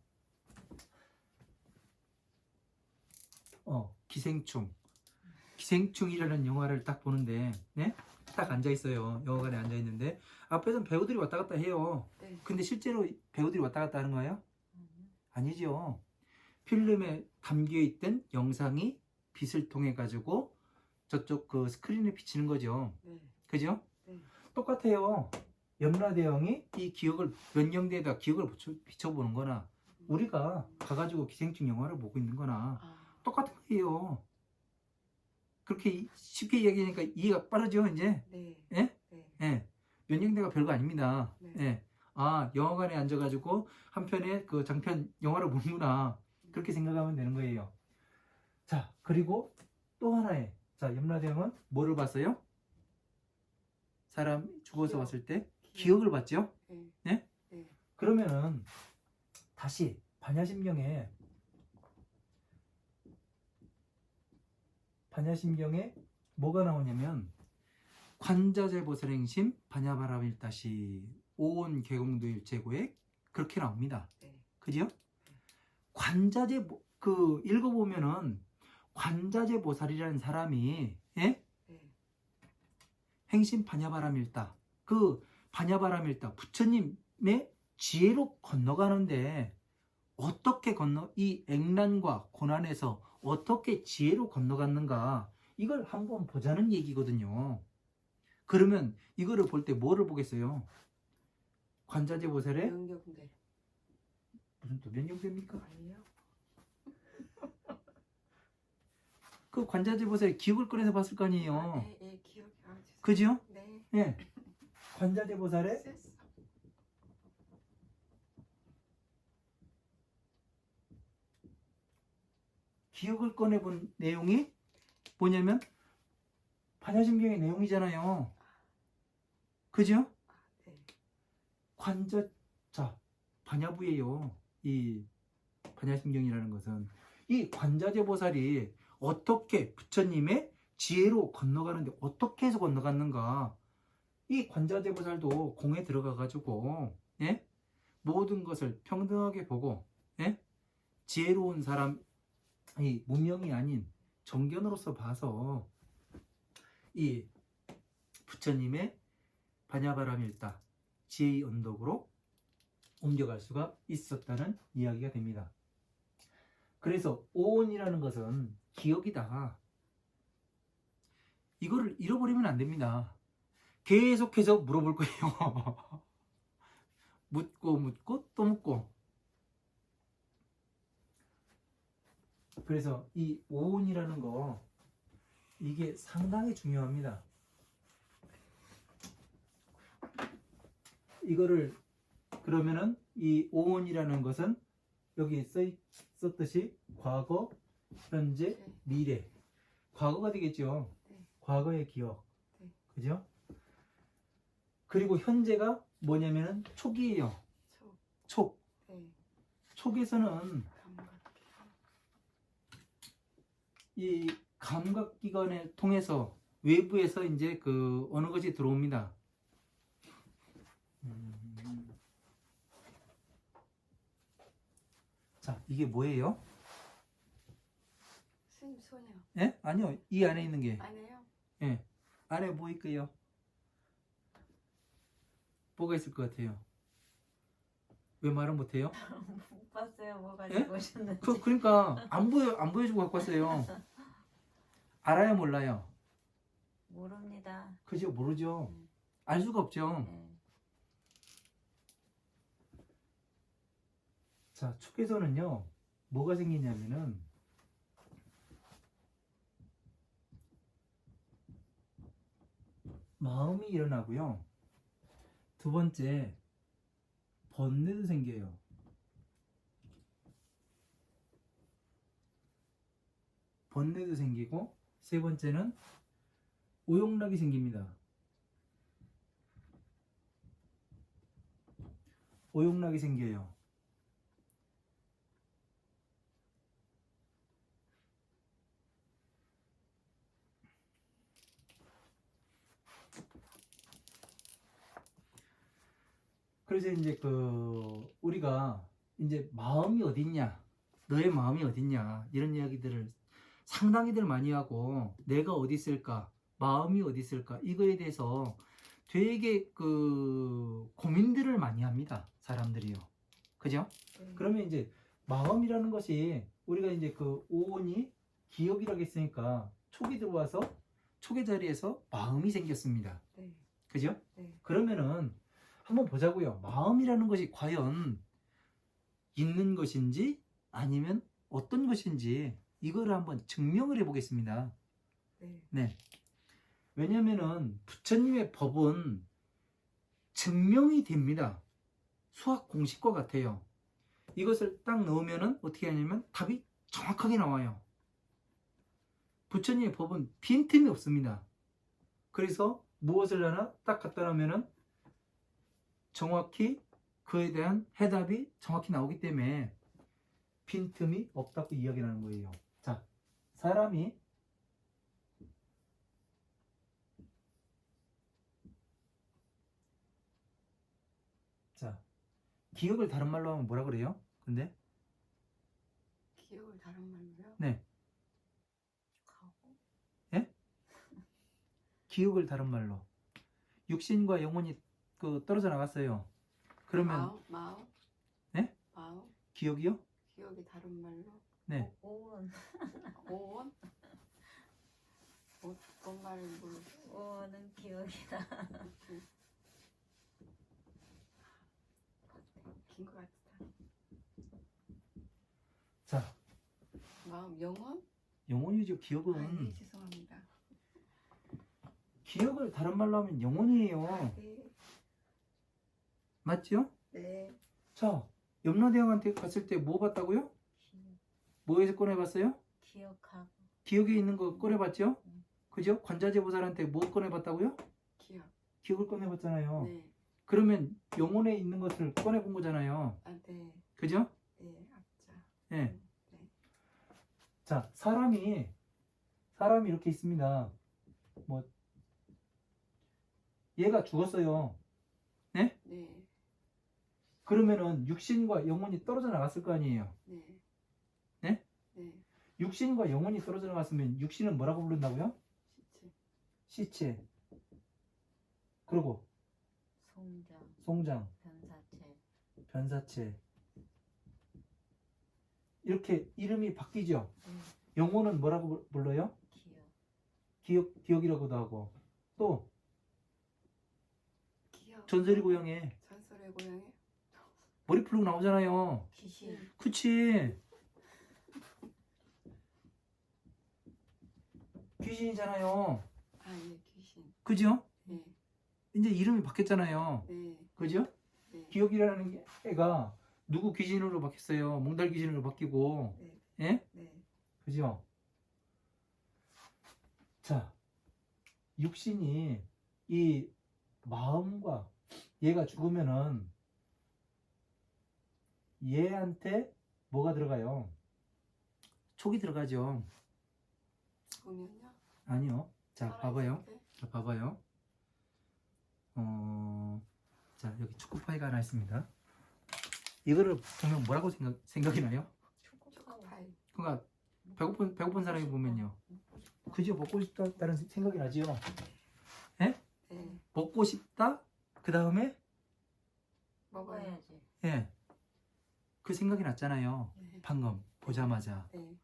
기생충이라는 영화를 딱 보는데 네? 딱 앉아있어요. 영화관에 앉아있는데 앞에서는 배우들이 왔다 갔다 해요. 네. 근데 실제로 배우들이 왔다 갔다 하는 거예요? 음. 아니죠. 필름에 담겨있던 영상이 빛을 통해 가지고 저쪽 그 스크린에 비치는 거죠. 네. 그죠? 네. 똑같아요. 염라대왕이 이 기억을 면경대에다 기억을 비춰보는 거나 우리가 가가지고 기생충 영화를 보고 있는 거나 똑같은 거예요. 그렇게 쉽게 얘기하니까 이해가 빠르죠 이제? 네. 예? 네. 예. 면경대가 별거 아닙니다. 네. 예. 아 영화관에 앉아가지고 한 편의 그 장편 영화를 보는구나. 그렇게 생각하면 되는 거예요. 자, 그리고 또 하나의, 자, 염라대왕은 뭐를 봤어요? 사람 죽어서 기억. 왔을 때 기억을 봤죠? 네. 네? 네. 그러면은 다시 반야심경에 뭐가 나오냐면 관자재보살행심 반야바라밀다시 오온 개공도일제고액 그렇게 나옵니다. 네. 그죠? 관자재 그 읽어보면은 관자재보살이라는 사람이 예? 네. 행심 반야바라밀다 그 반야바라밀다 부처님의 지혜로 건너가는데 어떻게 이 액난과 고난에서 어떻게 지혜로 건너갔는가 이걸 한번 보자는 얘기거든요. 그러면 이거를 볼 때 뭐를 보겠어요? 관자재보살의 명경대. 무슨 또 면역됩니까? 아니요. 그 관자재보살의 기억을 꺼내서 봤을 거 아니에요. 네, 네, 기억이 안 나요. 그죠? 네. 예. 관자재보살의 됐어. 기억을 꺼내본 내용이 뭐냐면 반야심경의 내용이잖아요. 그죠? 네. 자, 반야부예요. 이 반야심경이라는 것은 이 관자재보살이 어떻게 부처님의 지혜로 건너가는데 어떻게 해서 건너갔는가 이 관자재보살도 공에 들어가 가지고 예? 모든 것을 평등하게 보고 예? 지혜로운 사람 이 무명이 아닌 정견으로서 봐서 이 부처님의 반야바라밀다 지혜의 언덕으로 옮겨갈 수가 있었다는 이야기가 됩니다. 그래서 오온이라는 것은 기억이다. 이거를 잃어버리면 안 됩니다. 계속해서 물어볼 거예요. 묻고 또 묻고. 그래서 이 오온이라는 거 이게 상당히 중요합니다. 이거를 그러면은 이 오온이라는 것은 여기 썼듯이 과거, 현재, 네. 미래. 과거가 되겠죠. 네. 과거의 기억. 네. 그죠? 그리고 현재가 뭐냐면은 촉이에요. 촉. 네. 촉에서는 감각. 이 감각기관을 통해서 외부에서 이제 그 어느 것이 들어옵니다. 자, 이게 뭐예요? 스님 손이요. 예? 아니요. 이 안에 있는 게. 아니에요. 예. 안에 뭐 있고요? 뭐가 있을 것 같아요? 왜 말을 못해요? 못 봤어요. 뭐 예? 가지고 오셨는지. 그러니까 안 보여주고 갖고 왔어요. 알아요, 몰라요? 모릅니다. 그죠? 모르죠. 알 수가 없죠. 네. 자, 촉에서는요, 뭐가 생기냐면은, 마음이 일어나고요. 두 번째, 번뇌도 생겨요. 번뇌도 생기고, 세 번째는 오용락이 생깁니다. 오용락이 생겨요. 그래서 이제 우리가 이제 마음이 어딨냐, 너의 마음이 어딨냐 이런 이야기들을 상당히들 많이 하고 내가 어디 있을까, 마음이 어디 있을까 이거에 대해서 되게 고민들을 많이 합니다, 사람들이요. 그죠? 네. 그러면 이제 마음이라는 것이 우리가 이제 오온이 기억이라고 했으니까 촉이 들어와서 촉의 자리에서 마음이 생겼습니다. 네. 그죠? 네. 그러면은 한번 보자고요. 마음이라는 것이 과연 있는 것인지 아니면 어떤 것인지 이거를 한번 증명을 해보겠습니다. 네. 네. 왜냐면은 부처님의 법은 증명이 됩니다. 수학 공식과 같아요. 이것을 딱 넣으면은 어떻게 하냐면 답이 정확하게 나와요. 부처님의 법은 빈틈이 없습니다. 그래서 무엇을 하나 딱 갖다 놓으면은 정확히 그에 대한 해답이 정확히 나오기 때문에 빈틈이 없다고 이야기를 하는 거예요. 자, 사람이 자, 기억을 다른 말로 하면 뭐라 그래요? 근데 기억을 다른 말로요? 네, 가고. 예? 기억을 다른 말로 육신과 영혼이 그 떨어져 나갔어요. 그러면 마음? 네? 마음? 기억이요? 기억이 다른 말로? 네. 오온. 오온? 어떤 말을 모르겠어. 오는 기억이다. 긴 것 같다. 자, 마음, 영혼? 영혼이죠. 기억은 아니, 죄송합니다. 기억을 다른 말로 하면 영혼이에요. 네. 맞죠? 네. 자, 염라대왕한테 갔을 때 뭐 봤다고요? 뭐에서 꺼내봤어요? 기억하고. 기억에 있는 거 꺼내봤죠? 음. 그죠? 관자재 보살한테 뭐 꺼내봤다고요? 기억. 기억을 꺼내봤잖아요. 네. 그러면 영혼에 있는 것을 꺼내본 거잖아요. 아, 네. 그죠? 네. 앞자. 예. 네. 자, 사람이 이렇게 있습니다. 뭐 얘가 죽었어요. 네? 네. 그러면은 육신과 영혼이 떨어져 나갔을 거 아니에요. 네. 네? 네. 육신과 영혼이 떨어져 나갔으면 육신은 뭐라고 부른다고요? 시체. 시체. 그리고 송장, 송장, 변사체, 변사체. 이렇게 이름이 바뀌죠. 음, 영혼은 뭐라고 불러요? 기억이라고도 하고. 또 기억. 전설의 고향에 전설의 고향에? 머리 풀고 나오잖아요. 귀신, 그치? 귀신이잖아요. 아, 예, 귀신. 그죠? 네. 이제 이름이 바뀌었잖아요. 네. 그죠? 네. 기억이라는 애가 누구 귀신으로 바뀌었어요? 몽달 귀신으로 바뀌고. 네. 예? 네. 그죠? 자, 육신이 이 마음과 얘가 죽으면은 얘한테 뭐가 들어가요? 촉이 들어가죠. 죽으면요? 아니요. 자, 살아있을 봐봐요. 때? 자, 봐봐요. 자, 여기 초코파이가 하나 있습니다. 이거를 보면 뭐라고 생각이 나요? 초코파이. 그러니까 배고픈 사람이 보면요. 그죠? 먹고 싶다는 생각이 나지요. 예? 네. 먹고 싶다. 그 다음에 먹어야지. 먹어야지. 예, 그 생각이 났잖아요. 네. 방금 보자마자. 네.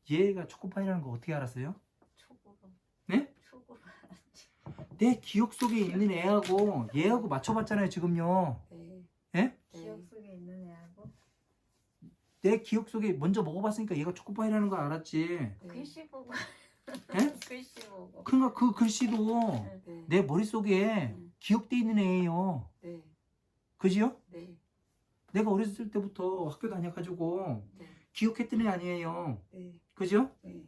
얘가 초코파이라는 거 어떻게 알았어요? 촉으로. 네? 촉으로 알았지. 내 기억 속에 있는 애하고 얘하고 맞춰봤잖아요, 지금요. 네. 예? 기억 속에 있는 애하고 내 기억 속에 먼저 먹어봤으니까 얘가 초코파이라는 걸 알았지. 네. 글씨 보고. 예? 글씨 보고. 그러니까 그 글씨도 네. 내 머릿속에 기억돼 있는 애예요. 네. 그지요? 네. 내가 어렸을 때부터 학교 다녀가지고 네. 기억했던 애 아니에요. 네. 그죠? 네.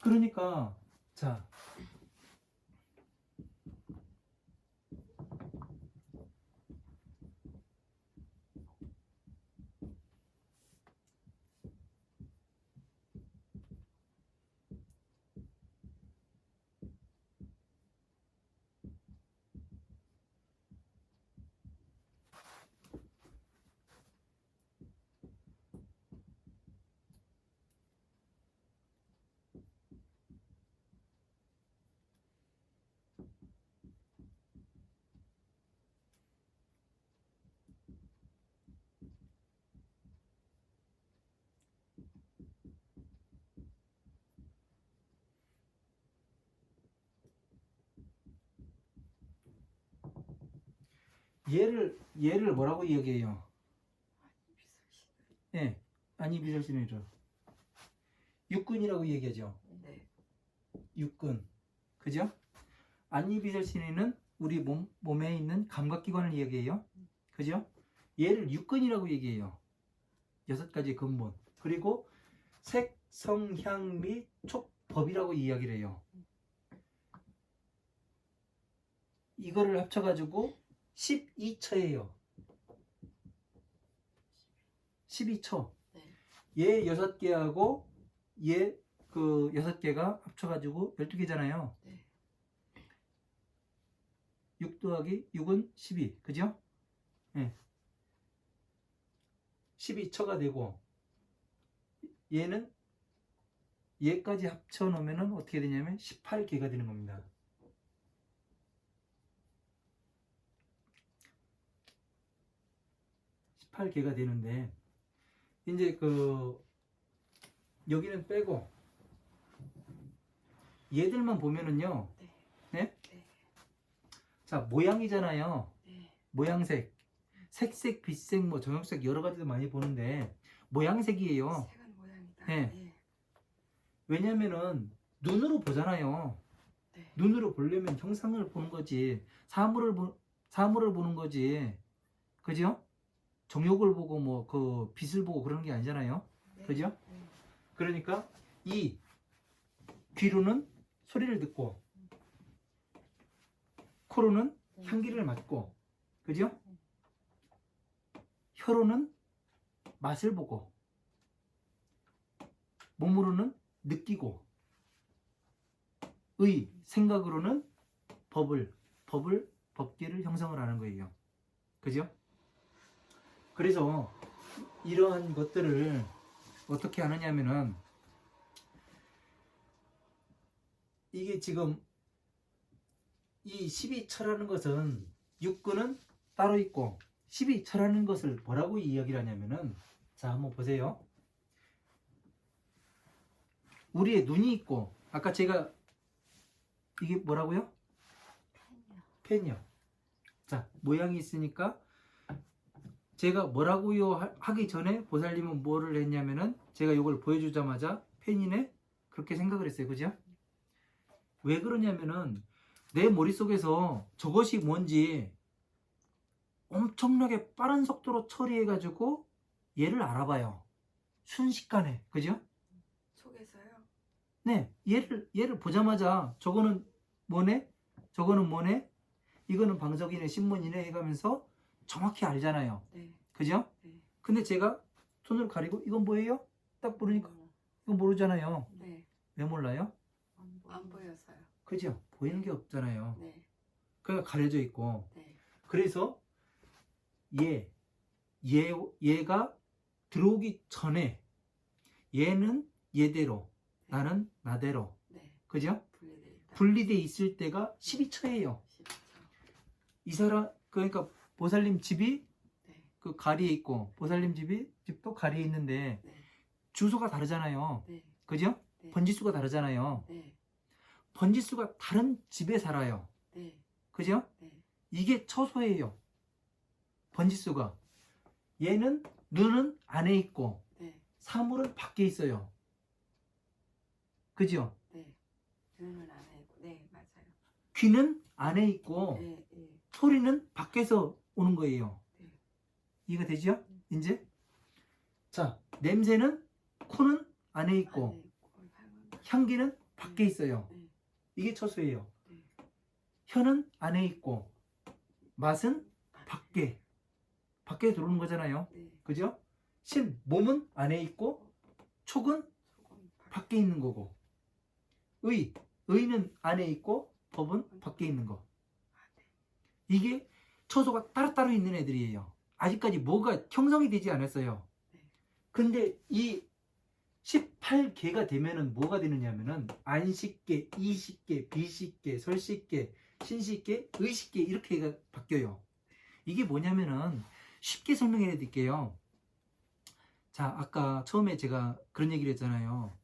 그러니까 자, 얘를 뭐라고 이야기해요? 예, 아니비설신이죠. 육근이라고 얘기하죠. 네. 육근, 그죠? 아니비설신이는 우리 몸에 있는 감각기관을 이야기해요. 그죠? 얘를 육근이라고 얘기해요. 6가지 근본. 그리고 색, 성, 향, 미, 촉, 법이라고 이야기를 해요. 이거를 합쳐가지고 12처예요. 12처. 네. 얘 6개하고 얘 그 6개가 합쳐가지고 12개잖아요. 네. 6 더하기 6은 12. 그죠? 네. 12처가 되고 얘는 얘까지 합쳐 놓으면 어떻게 되냐면 18개가 되는 겁니다. 18개가 되는데 이제 그 여기는 빼고 얘들만 보면은요. 네. 네? 네. 자, 모양이잖아요. 네. 모양색. 색색, 빛색, 뭐 정형색 여러 가지도 많이 보는데 모양색이에요. 색은 모양이다. 네. 네. 왜냐면은 눈으로 보잖아요. 네. 눈으로 보려면 형상을 보는 거지. 사물을 보는 거지. 그죠? 정욕을 보고 뭐 그 빛을 보고 그러는 게 아니잖아요. 네. 그죠? 네. 그러니까 이 귀로는 소리를 듣고 코로는 네. 향기를 맡고 그죠? 혀로는 맛을 보고 몸으로는 느끼고 생각으로는 법계를 형성을 하는 거예요. 그죠? 그래서 이러한 것들을 어떻게 하느냐면은 이게 지금 이 12처라는 것은 육근은 따로 있고 12처라는 것을 뭐라고 이야기를 하냐면은 자 한번 보세요. 우리의 눈이 있고 아까 제가 이게 뭐라고요? 펜이요. 자 모양이 있으니까 제가 뭐라고요 하기 전에 보살님은 뭐를 했냐면은 제가 이걸 보여주자마자 펜이네 그렇게 생각을 했어요. 그죠? 왜 그러냐면은 내 머릿속에서 저것이 뭔지 엄청나게 빠른 속도로 처리해가지고 얘를 알아봐요. 순식간에. 그죠? 속에서요. 네. 얘를 보자마자 저거는 뭐네? 저거는 뭐네? 이거는 방석이네, 신문이네 해가면서 정확히 알잖아요. 네. 그죠? 네. 근데 제가 손으로 가리고 이건 뭐예요? 딱 부르니까 이건 모르잖아요. 네. 왜 몰라요? 안 보여서요. 그죠? 보이는 게 없잖아요. 네. 그러니까 가려져 있고. 네. 그래서 얘가 들어오기 전에 얘는 얘대로 나는 나대로 네. 그죠? 분리돼 있다. 분리돼 있을 때가 12처예요. 12처. 이 사람 그러니까 보살님 집이 네. 그 가리에 있고 보살님 집도 가리에 있는데 네. 주소가 다르잖아요. 네. 그죠? 네. 번지수가 다르잖아요. 네. 번지수가 다른 집에 살아요. 네. 그죠? 네. 이게 처소예요. 번지수가. 얘는 눈은 안에 있고 네. 사물은 밖에 있어요. 그죠? 네. 눈은 안 해고. 네, 맞아요. 귀는 안에 있고 네. 네. 소리는 밖에서 오는 거예요. 네. 이해가 되죠? 이제 자 냄새는 코는 안에 있고 안에 있고, 향기는 밖에 있어요. 네. 이게 처소예요. 네. 혀는 안에 있고 맛은 밖에 들어오는 거잖아요. 네. 그죠? 몸은 안에 있고 촉은 소금 밖에 있는 거고 의는 안에 있고 법은 밖에 있는 거. 이게 처소가 따로따로 있는 애들이에요. 아직까지 뭐가 형성이 되지 않았어요. 근데 이 18개가 되면은 뭐가 되느냐면은 안식계, 이식계, 비식계, 설식계, 신식계, 의식계 이렇게 바뀌어요. 이게 뭐냐면은 쉽게 설명해 드릴게요. 자, 아까 처음에 제가 그런 얘기를 했잖아요.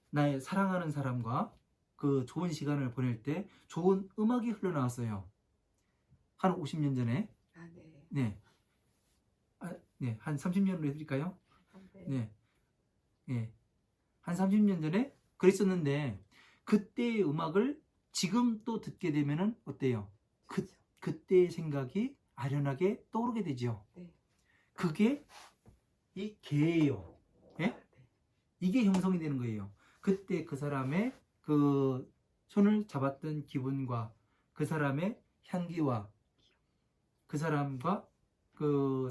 나의 사랑하는 사람과 그 좋은 시간을 보낼 때 좋은 음악이 흘러나왔어요. 한 50년 전에. 아, 네. 네. 네. 한 30년으로 해드릴까요? 네. 네. 한 30년 전에 그랬었는데 그때의 음악을 지금 또 듣게 되면은 어때요? 그때의 생각이 아련하게 떠오르게 되죠. 네. 그게 이 개예요. 예? 이게 형성이 되는 거예요. 그때 그 사람의 그 손을 잡았던 기분과 그 사람의 향기와 그 사람과 그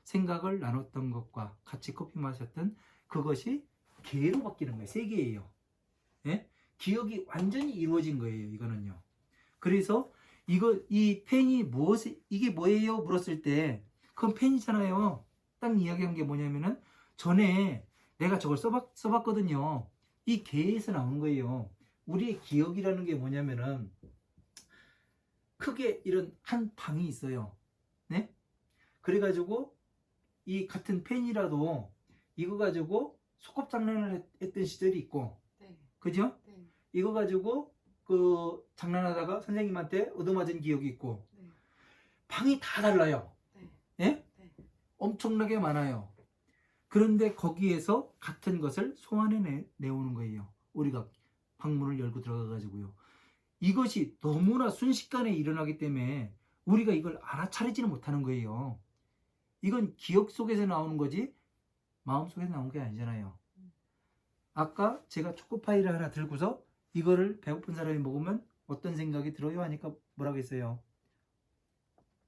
생각을 나눴던 것과 같이 커피 마셨던 그것이 개로 바뀌는 거예요. 세 개예요. 예? 기억이 완전히 이루어진 거예요. 이거는요. 그래서 이 펜이 이게 뭐예요? 물었을 때 그건 펜이잖아요. 딱 이야기한 게 뭐냐면은 전에 내가 저걸 써봤거든요. 이 개에서 나온 거예요. 우리의 기억이라는 게 뭐냐면은 크게 이런 한 방이 있어요. 네? 그래가지고 이 같은 펜이라도 이거 가지고 소꿉장난을 했던 시절이 있고, 네. 그죠? 네. 이거 가지고 그 장난하다가 선생님한테 얻어맞은 기억이 있고, 네. 방이 다 달라요. 네. 예? 네. 엄청나게 많아요. 그런데 거기에서 같은 것을 소환해 내오는 거예요. 우리가 방문을 열고 들어가가지고요. 이것이 너무나 순식간에 일어나기 때문에 우리가 이걸 알아차리지는 못하는 거예요. 이건 기억 속에서 나오는 거지 마음 속에서 나온 게 아니잖아요. 아까 제가 초코파이를 하나 들고서 이거를 배고픈 사람이 먹으면 어떤 생각이 들어요? 하니까 뭐라고 했어요?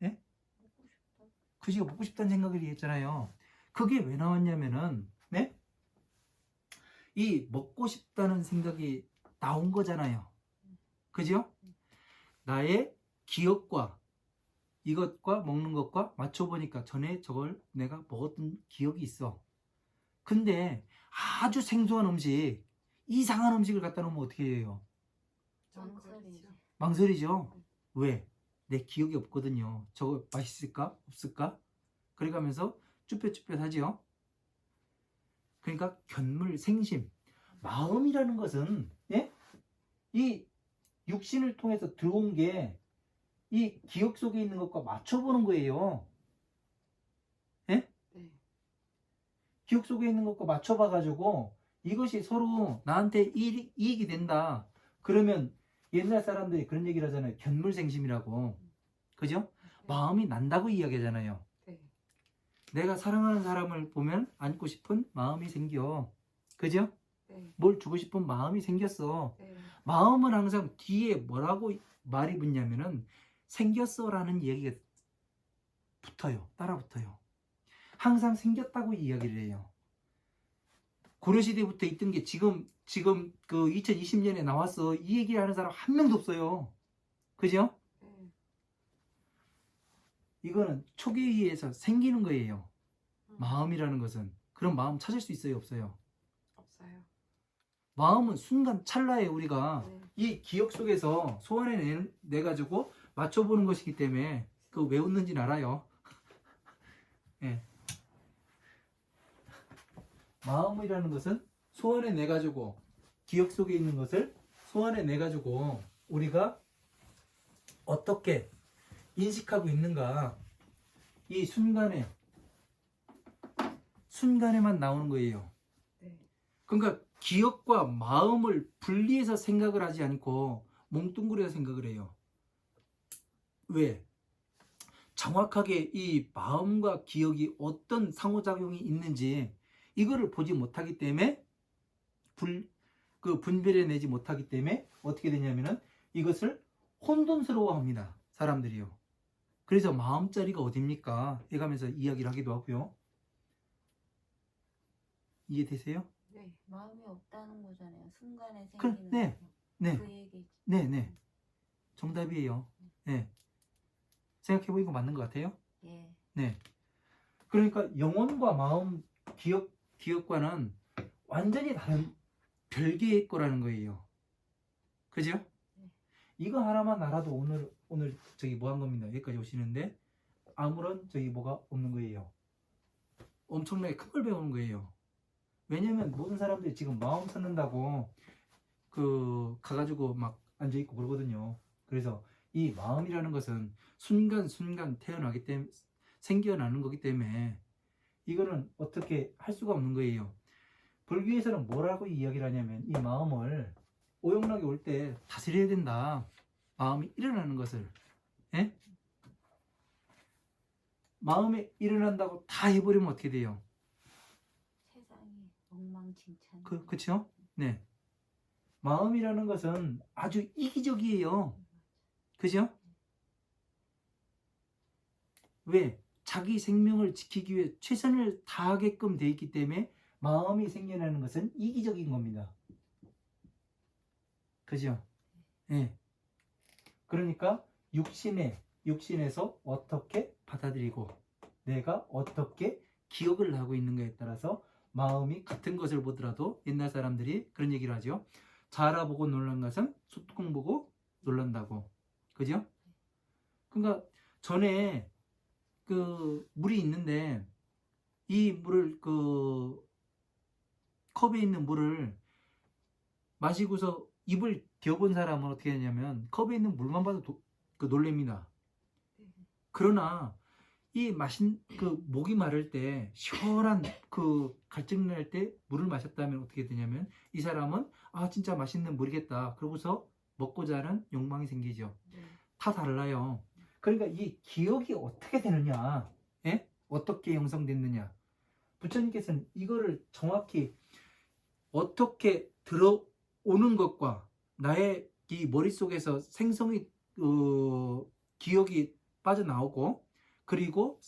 예? 먹고 싶다. 그지가 먹고 싶다는 생각을 했잖아요. 그게 왜 나왔냐면은 네? 이 먹고 싶다는 생각이 나온 거잖아요. 그죠? 나의 기억과 이것과 먹는 것과 맞춰보니까 전에 저걸 내가 먹었던 기억이 있어. 근데 아주 생소한 음식, 이상한 음식을 갖다 놓으면 어떻게 해요? 망설이죠. 망설이죠? 왜? 내 기억이 없거든요. 저거 맛있을까? 없을까? 그래가면서 쭈뼛쭈뼛 하죠. 그러니까 견물, 생심, 마음이라는 것은 예? 이 육신을 통해서 들어온 게 이 기억 속에 있는 것과 맞춰보는 거예요. 예? 네. 기억 속에 있는 것과 맞춰봐가지고 이것이 서로 나한테 이익이 된다. 그러면 옛날 사람들이 그런 얘기를 하잖아요. 견물생심이라고. 그죠? 네. 마음이 난다고 이야기하잖아요. 네. 내가 사랑하는 사람을 보면 안고 싶은 마음이 생겨. 그죠? 네. 뭘 주고 싶은 마음이 생겼어. 네. 마음은 항상 뒤에 뭐라고 말이 붙냐면은 생겼어라는 얘기가 붙어요. 따라 붙어요. 항상 생겼다고 이야기를 해요. 고려시대부터 있던 게 지금 그 2020년에 나왔어. 이 얘기를 하는 사람 한 명도 없어요. 그죠? 네. 이거는 초기에서 생기는 거예요. 음. 마음이라는 것은. 그런 마음 찾을 수 있어요? 없어요? 없어요. 마음은 순간 찰나에 우리가 네. 이 기억 속에서 소환해내가지고 맞춰보는 것이기 때문에 그 왜 웃는지는 알아요. 예. 마음이라는 것은 소환해내가지고 기억 속에 있는 것을 소환해내가지고 우리가 어떻게 인식하고 있는가 이 순간에만 나오는 거예요. 네. 그러니까 기억과 마음을 분리해서 생각을 하지 않고 몽뚱그려서 생각을 해요. 왜? 정확하게 이 마음과 기억이 어떤 상호작용이 있는지 이거를 보지 못하기 때문에 분별해내지 못하기 때문에 어떻게 되냐면은 이것을 혼돈스러워합니다. 사람들이요. 그래서 마음자리가 어딥니까? 해가면서 이야기를 하기도 하고요. 이해되세요? 네. 마음이 없다는 거잖아요. 순간에 그, 생기는 네. 거. 네. 그 얘기. 네. 정답이에요. 네. 생각해보니까 맞는 것 같아요. 예. 네. 그러니까 영혼과 마음, 기억과는 완전히 다른 별개의 거라는 거예요. 그죠? 네. 이거 하나만 알아도 오늘 저기 뭐 한 겁니다. 여기까지 오시는데 아무런 저기 뭐가 없는 거예요. 엄청나게 큰 걸 배우는 거예요. 왜냐면 모든 사람들이 지금 마음 찾는다고 가가지고 막 앉아있고 그러거든요. 그래서 이 마음이라는 것은 순간순간 태어나기 때문에 생겨나는 거기 때문에 이거는 어떻게 할 수가 없는 거예요. 불교에서는 뭐라고 이야기를 하냐면 이 마음을 오용락이 올 때 다스려야 된다. 마음이 일어나는 것을. 예? 마음에 일어난다고 다 해버리면 어떻게 돼요? 세상이 엉망진창. 그쵸? 네. 마음이라는 것은 아주 이기적이에요. 그죠? 왜? 자기 생명을 지키기 위해 최선을 다하게끔 돼 있기 때문에 마음이 생겨나는 것은 이기적인 겁니다. 그죠? 네. 그러니까 육신에서 어떻게 받아들이고 내가 어떻게 기억을 하고 있는가에 따라서 마음이 같은 것을 보더라도 옛날 사람들이 그런 얘기를 하죠. 자라 보고 놀란 것은 소뚜껑 보고 놀란다고. 그죠? 그러니까 전에 그 물이 있는데 이 물을 그 컵에 있는 물을 마시고서 입을 대어본 사람은 어떻게 하냐면 컵에 있는 물만 봐도 놀랍니다. 그러나 이 목이 마를 때 시원한 그 갈증 날 때 물을 마셨다면 어떻게 되냐면 이 사람은 아 진짜 맛있는 물이겠다. 그러고서 먹고자 하는 욕망이 생기죠. 다 달라요. 그러니까 이 기억이 어떻게 되느냐, 예? 어떻게 형성됐느냐. 부처님께서는 이거를 정확히 어떻게 들어오는 것과 나의 이 머릿속에서 기억이 빠져나오고 그리고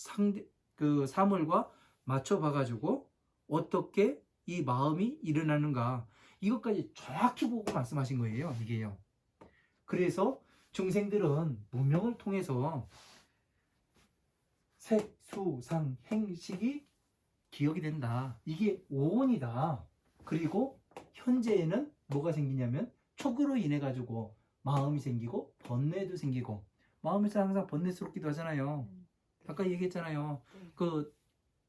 그 사물과 맞춰봐가지고 어떻게 이 마음이 일어나는가 이것까지 정확히 보고 말씀하신 거예요. 이게요. 그래서 중생들은 무명을 통해서 색, 수, 상, 행식이 기억이 된다. 이게 오온이다. 그리고 현재에는 뭐가 생기냐면 촉으로 인해 가지고 마음이 생기고 번뇌도 생기고 마음에서 항상 번뇌스럽기도 하잖아요. 아까 얘기했잖아요. 그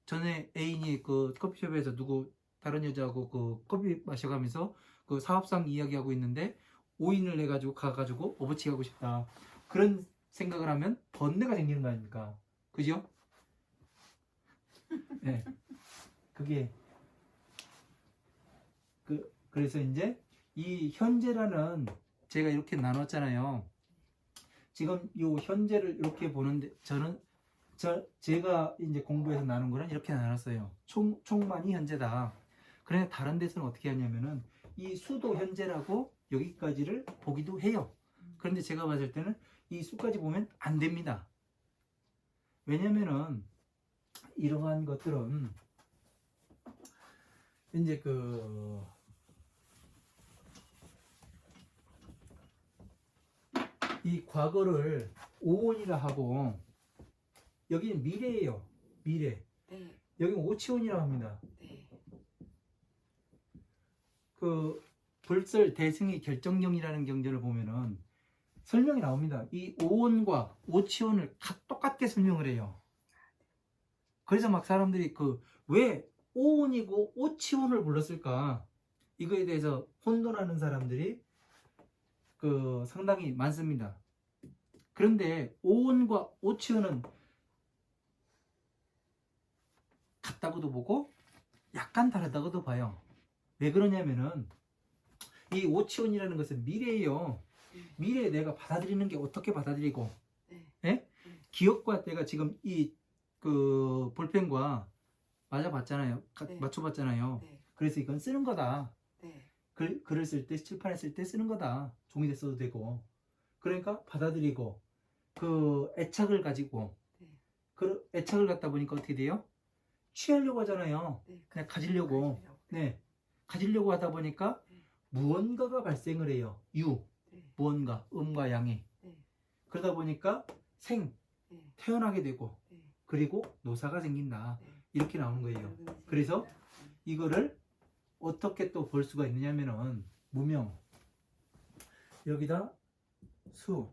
전에 애인이 그 커피숍에서 다른 여자하고 그 커피 마셔가면서 그 사업상 이야기하고 있는데 오인을 해가지고 가가지고 오버치 하고 싶다. 그런 생각을 하면 번뇌가 생기는 거 아닙니까? 그죠? 네. 그게 그래서 이제 이 현재라는 제가 이렇게 나눴잖아요. 지금 이 현재를 이렇게 보는데 제가 이제 공부해서 나눈 거는 이렇게 나눴어요. 총만이 현재다. 그런데 다른 데서는 어떻게 하냐면은 이 수도 현재라고 여기까지를 보기도 해요. 그런데 제가 봤을 때는 이 수까지 보면 안 됩니다. 왜냐면은 이러한 것들은 이제 이 과거를 오온이라 하고 여기는 미래예요. 미래. 네. 여기는 오치온이라고 합니다. 네. 그 불설 대승의 결정령이라는 경전을 보면은 설명이 나옵니다. 이 오온과 오치온을 똑같게 설명을 해요. 그래서 막 사람들이 왜 오온이고 오치온을 불렀을까? 이거에 대해서 혼돈하는 사람들이 상당히 많습니다. 그런데 오온과 오치온은 같다고도 보고 약간 다르다고도 봐요. 왜 그러냐면은 이 오치온이라는 것은 미래예요. 미래에 내가 받아들이는 게 어떻게 받아들이고, 예? 기억과 내가 지금 이 볼펜과 맞춰봤잖아요. 그래서 이건 쓰는 거다. 글을 쓸 때, 칠판에 쓸 때 쓰는 거다. 종이에 써도 되고. 그러니까 받아들이고, 애착을 가지고, 애착을 갖다 보니까 어떻게 돼요? 취하려고 하잖아요. 그냥 가지려고. 네. 가지려고 하다 보니까 무언가가 발생을 해요. 무언가, 음과 양이. 그러다 보니까 태어나게 되고, 그리고 노사가 생긴다. 이렇게 나오는 거예요. 그래서 이거를 어떻게 또 볼 수가 있느냐면은 무명 여기다 수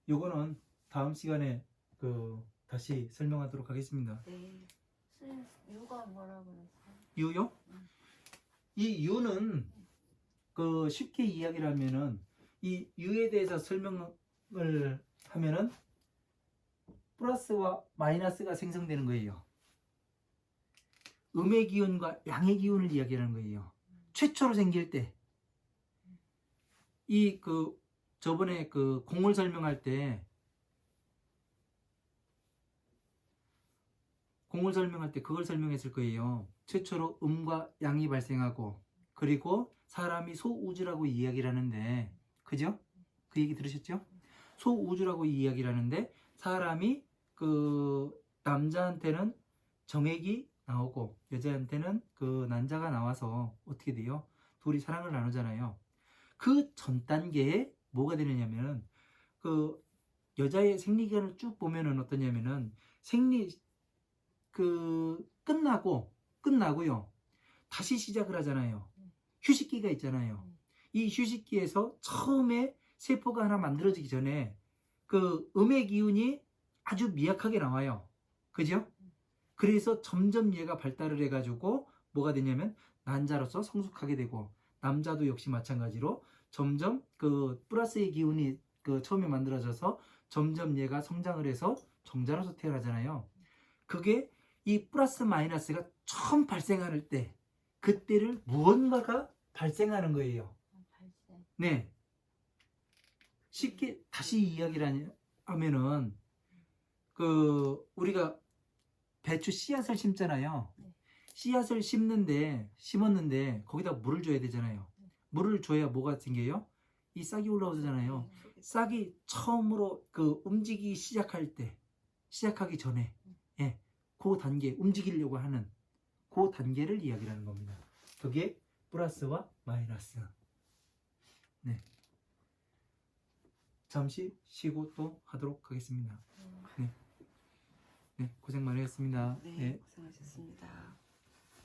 요거는 다음 시간에 다시 설명하도록 하겠습니다. 네. 유가 뭐라 그랬어요? 유요? 이 유는 쉽게 이야기를 하면은 이 유에 대해서 설명을 하면은 플러스와 마이너스가 생성되는 거예요. 음의 기운과 양의 기운을 이야기하는 거예요. 최초로 생길 때 이 저번에 공을 설명할 때 그걸 설명했을 거예요. 최초로 음과 양이 발생하고 그리고 사람이 소우주라고 이야기를 하는데, 그죠? 그 얘기 들으셨죠? 소우주라고 이야기를 하는데 사람이 남자한테는 정액이 나오고 여자한테는 난자가 나와서 어떻게 돼요? 둘이 사랑을 나누잖아요. 그 전 단계에 뭐가 되느냐면 여자의 생리기간을 쭉 보면은 어떠냐면은 끝나고요. 다시 시작을 하잖아요. 휴식기가 있잖아요. 이 휴식기에서 처음에 세포가 하나 만들어지기 전에 음의 기운이 아주 미약하게 나와요. 그죠? 그래서 점점 얘가 발달을 해가지고 뭐가 되냐면 난자로서 성숙하게 되고, 남자도 역시 마찬가지로 점점 플러스의 기운이 처음에 만들어져서 점점 얘가 성장을 해서 정자로서 태어나잖아요. 그게 이 플러스 마이너스가 처음 발생할 때, 그때를 무언가가 발생하는 거예요. 발생. 네. 쉽게 다시 이야기를 하면은 우리가 배추 씨앗을 심잖아요. 네. 씨앗을 심었는데 거기다 물을 줘야 되잖아요. 물을 줘야 뭐가 생겨요? 이 싹이 올라오잖아요. 싹이 처음으로 움직이기 시작하기 전에, 예, 그 단계, 움직이려고 하는 그 단계를 이야기를 하는 겁니다. 그게 플러스와 마이너스. 네. 잠시 쉬고 또 하도록 하겠습니다. 네, 고생 많으셨습니다. 네, 고생하셨습니다.